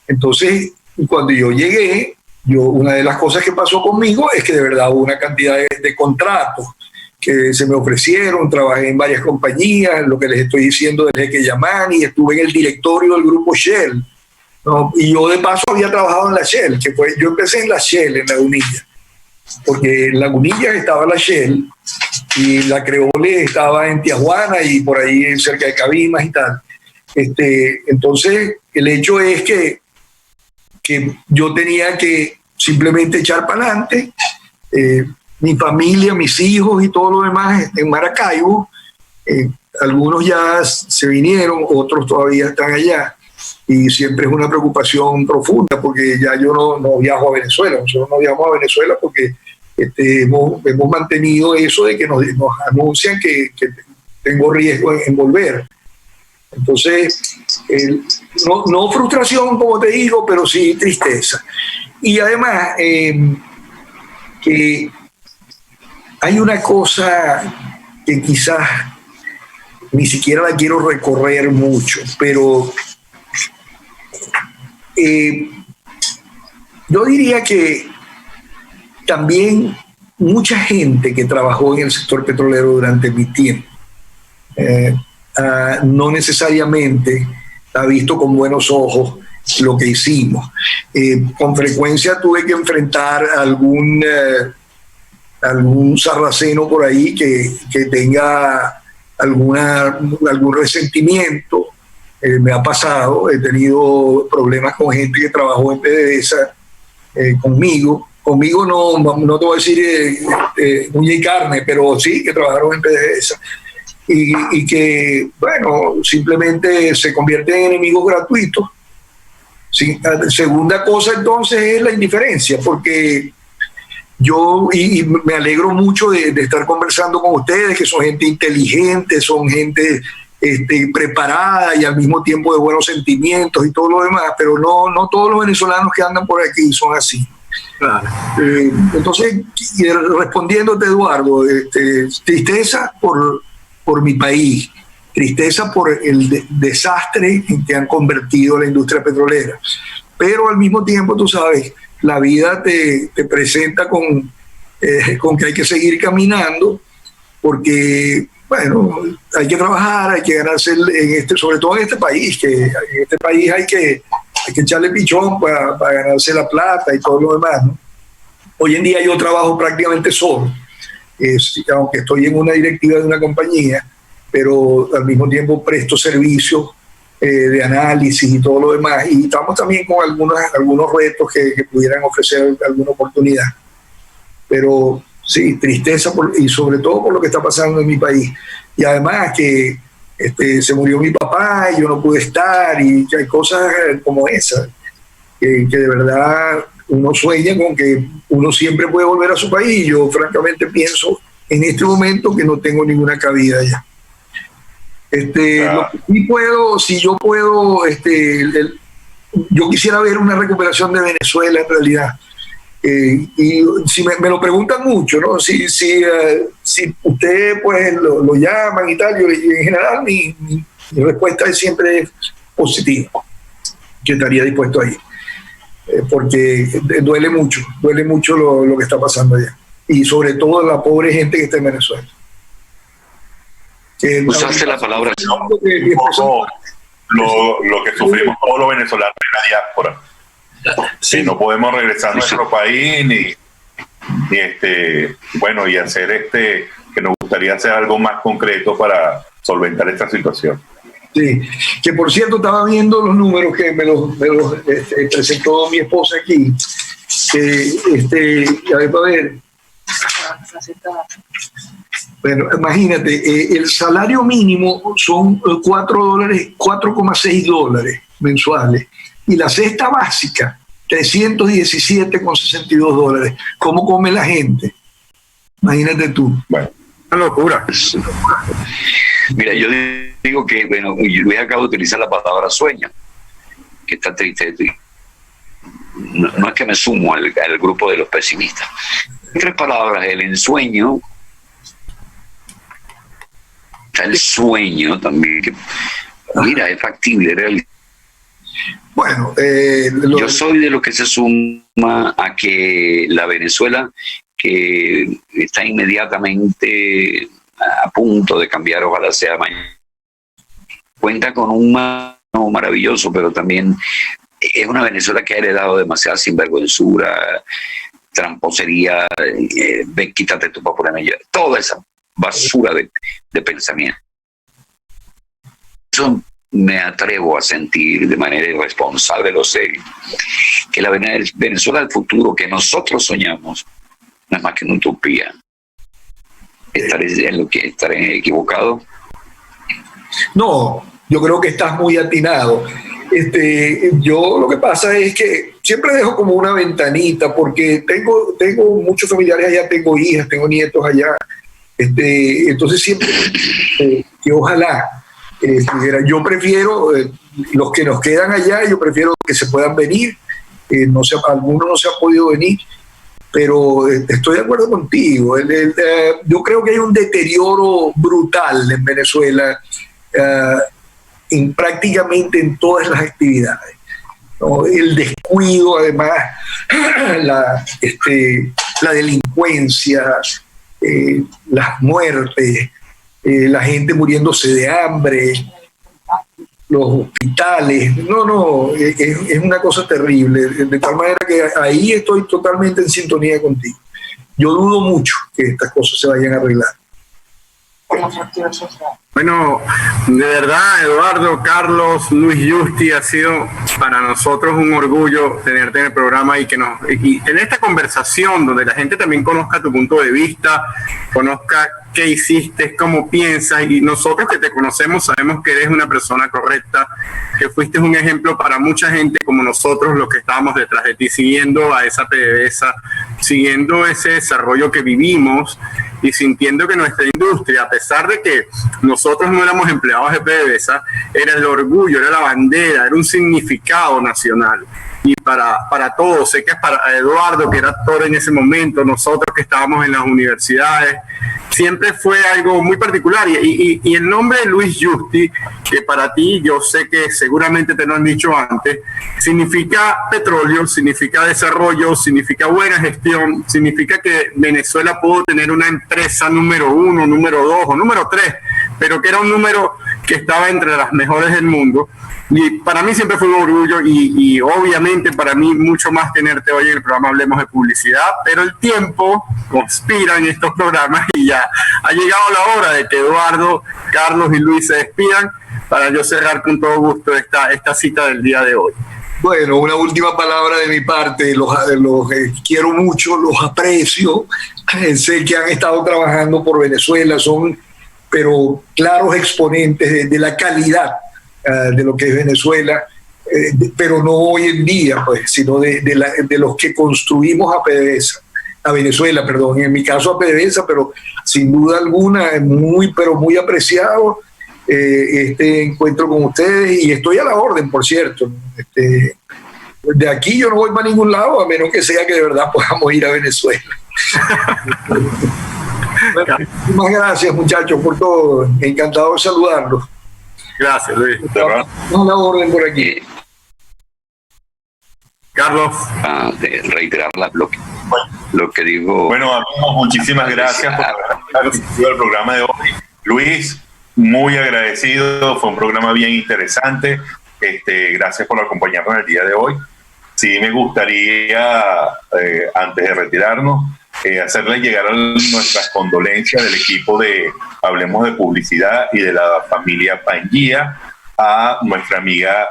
Entonces, cuando yo llegué, una de las cosas que pasó conmigo es que de verdad hubo una cantidad de contratos que se me ofrecieron. Trabajé en varias compañías, lo que les estoy diciendo del jeque Yamani, estuve en el directorio del grupo Shell, ¿no? Y yo de paso había trabajado en la Shell, yo empecé en la Shell, en Lagunilla, porque en Lagunilla estaba la Shell y la Creole estaba en Tijuana y por ahí cerca de Cabimas y tal. Entonces, el hecho es que yo tenía que simplemente echar para adelante. Mi familia, mis hijos y todo lo demás en Maracaibo, algunos ya se vinieron, otros todavía están allá, y siempre es una preocupación profunda porque ya yo no viajo a Venezuela. Nosotros no viajamos a Venezuela porque hemos mantenido eso de que nos anuncian que tengo riesgo en volver. Entonces, no frustración, como te digo, pero sí tristeza. Y además, que hay una cosa que quizás ni siquiera la quiero recorrer mucho, pero yo diría que también mucha gente que trabajó en el sector petrolero durante mi tiempo, no necesariamente ha visto con buenos ojos lo que hicimos. Con frecuencia tuve que enfrentar algún sarraceno por ahí que tenga algún resentimiento. Me ha pasado, he tenido problemas con gente que trabajó en PDVSA conmigo. Conmigo no te voy a decir uña y carne, pero sí que trabajaron en PDVSA. Y que, bueno, simplemente se convierten en enemigos gratuitos. Sí, segunda cosa, entonces, es la indiferencia, porque yo, y me alegro mucho de estar conversando con ustedes, que son gente inteligente, son gente preparada y al mismo tiempo de buenos sentimientos y todo lo demás, pero no todos los venezolanos que andan por aquí son así. Claro. Entonces, respondiéndote, Eduardo, tristeza por mi país, tristeza por el desastre en que han convertido la industria petrolera, pero al mismo tiempo, tú sabes, la vida te presenta con que hay que seguir caminando, porque, bueno, hay que trabajar, hay que ganarse, sobre todo en este país, que en este país hay que echarle pichón para ganarse la plata y todo lo demás, ¿no? Hoy en día yo trabajo prácticamente solo, aunque estoy en una directiva de una compañía, pero al mismo tiempo presto servicios de análisis y todo lo demás, y estamos también con algunos retos que pudieran ofrecer alguna oportunidad. Pero sí, tristeza y sobre todo por lo que está pasando en mi país. Y además que se murió mi papá y yo no pude estar, y que hay cosas como esas, que de verdad uno sueña con que uno siempre puede volver a su país, y yo francamente pienso en este momento que no tengo ninguna cabida allá. Lo que sí puedo, si yo puedo, yo quisiera ver una recuperación de Venezuela en realidad. Y si me lo preguntan mucho, ¿no? Si usted pues lo llaman y tal, yo en general mi respuesta es siempre positiva, que estaría dispuesto ahí, porque duele mucho lo que está pasando allá, y sobre todo la pobre gente que está en Venezuela. Usaste la palabra. Lo que sufrimos todos los venezolanos en la diáspora. Sí, no podemos regresar a nuestro país y hacer que nos gustaría hacer algo más concreto para solventar esta situación. Sí, que por cierto estaba viendo los números que me los presentó mi esposa aquí. A ver. Bueno, imagínate, el salario mínimo son $4,6 mensuales y la cesta básica $317,62. ¿Cómo come la gente? Imagínate tú. Bueno, una locura. Mira, yo digo que, bueno, Luis acaba de utilizar la palabra sueño, que está triste. No es que me sumo al grupo de los pesimistas. En 3 palabras, el ensueño, está el sueño también, que, mira, es factible, es real. Bueno, yo soy de los que se suma a que la Venezuela, que está inmediatamente a punto de cambiar, ojalá sea mañana, cuenta con un mano maravilloso, pero también es una Venezuela que ha heredado demasiada sinvergüenzura, tramposería, quítate tu papel en ella, toda esa basura de pensamiento. Eso me atrevo a sentir de manera irresponsable, lo sé, que la Venezuela del futuro que nosotros soñamos no es más que una utopía. ¿Estaré equivocado? No, yo creo que estás muy atinado. Yo lo que pasa es que siempre dejo como una ventanita porque tengo muchos familiares allá, tengo hijas, tengo nietos allá. Entonces siempre que ojalá yo prefiero los que nos quedan allá, yo prefiero que se puedan venir. Algunos no se han podido venir, pero estoy de acuerdo contigo. Yo creo que hay un deterioro brutal en Venezuela, prácticamente en todas las actividades, ¿no? El descuido, además, la delincuencia, las muertes, la gente muriéndose de hambre, los hospitales. Es una cosa terrible. De tal manera que ahí estoy totalmente en sintonía contigo. Yo dudo mucho que estas cosas se vayan a arreglar. Bueno, de verdad, Eduardo, Carlos, Luis Justi, ha sido para nosotros un orgullo tenerte en el programa y tener esta conversación donde la gente también conozca tu punto de vista, conozca qué hiciste, cómo piensas, y nosotros que te conocemos sabemos que eres una persona correcta, que fuiste un ejemplo para mucha gente como nosotros, los que estábamos detrás de ti, siguiendo a esa PDVSA, siguiendo ese desarrollo que vivimos y sintiendo que nuestra industria, a pesar de que nosotros no éramos empleados de PDVSA, era el orgullo, era la bandera, era un significado nacional. Y para todos, sé que es para Eduardo, que era actor en ese momento, nosotros que estábamos en las universidades, siempre fue algo muy particular. Y el nombre de Luis Justi, que para ti, yo sé que seguramente te lo han dicho antes, significa petróleo, significa desarrollo, significa buena gestión, significa que Venezuela pudo tener una empresa número 1, número 2 o número 3, pero que era un número que estaba entre las mejores del mundo. Y para mí siempre fue un orgullo y obviamente para mí mucho más tenerte hoy en el programa Hablemos de Publicidad, pero el tiempo conspira en estos programas y ya ha llegado la hora de que Eduardo, Carlos y Luis se despidan para yo cerrar con todo gusto esta cita del día de hoy. Bueno, una última palabra de mi parte. Los quiero mucho, los aprecio. Sé que han estado trabajando por Venezuela, son pero claros exponentes de la calidad de lo que es Venezuela, pero no hoy en día, pues, sino de los que construimos a Venezuela, perdón, en mi caso a PDVSA, pero sin duda alguna es pero muy apreciado este encuentro con ustedes y estoy a la orden, por cierto. De aquí yo no voy para ningún lado, a menos que sea que de verdad podamos ir a Venezuela. Bueno, muchas gracias, muchachos, por todo. Encantado de saludarlos. Gracias, Luis. A la orden por aquí. Carlos. De reiterar lo que digo. Bueno, amigos, muchísimas gracias por haber asistido al programa de hoy. Luis, muy agradecido, fue un programa bien interesante. Gracias por acompañarnos el día de hoy. Sí, me gustaría, antes de retirarnos, hacerle llegar nuestras condolencias del equipo de Hablemos de Publicidad y de la familia Pangía a nuestra amiga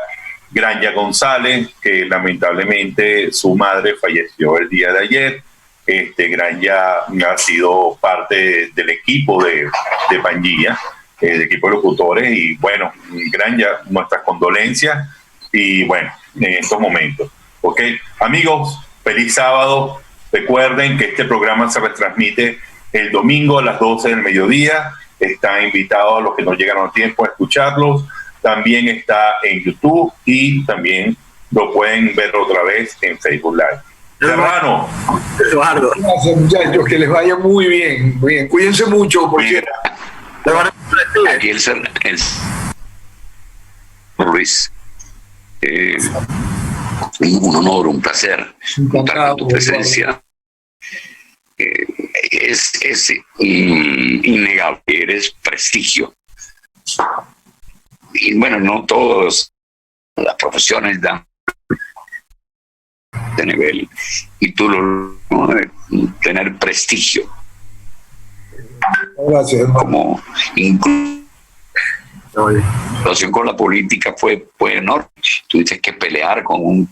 Granja González, que lamentablemente su madre falleció el día de ayer. Granja ha sido parte del equipo de Pangía, del equipo de locutores, y bueno, Granja, nuestras condolencias, y bueno, en estos momentos. Ok, amigos, feliz sábado. Recuerden que este programa se retransmite el domingo a las 12 del mediodía. Están invitados a los que no llegaron a tiempo a escucharlos. También está en YouTube y también lo pueden ver otra vez en Facebook Live. Serrano. Eduardo. Gracias, muchachos, que les vaya muy bien. Muy bien. Cuídense mucho, porque Aquí el Luis, un honor, un placer contar con tu presencia. Es innegable, eres prestigio. Y bueno, no todas las profesiones dan de nivel, y tú tener prestigio. gracias, Como la relación con la política fue enorme. Tuviste que pelear con un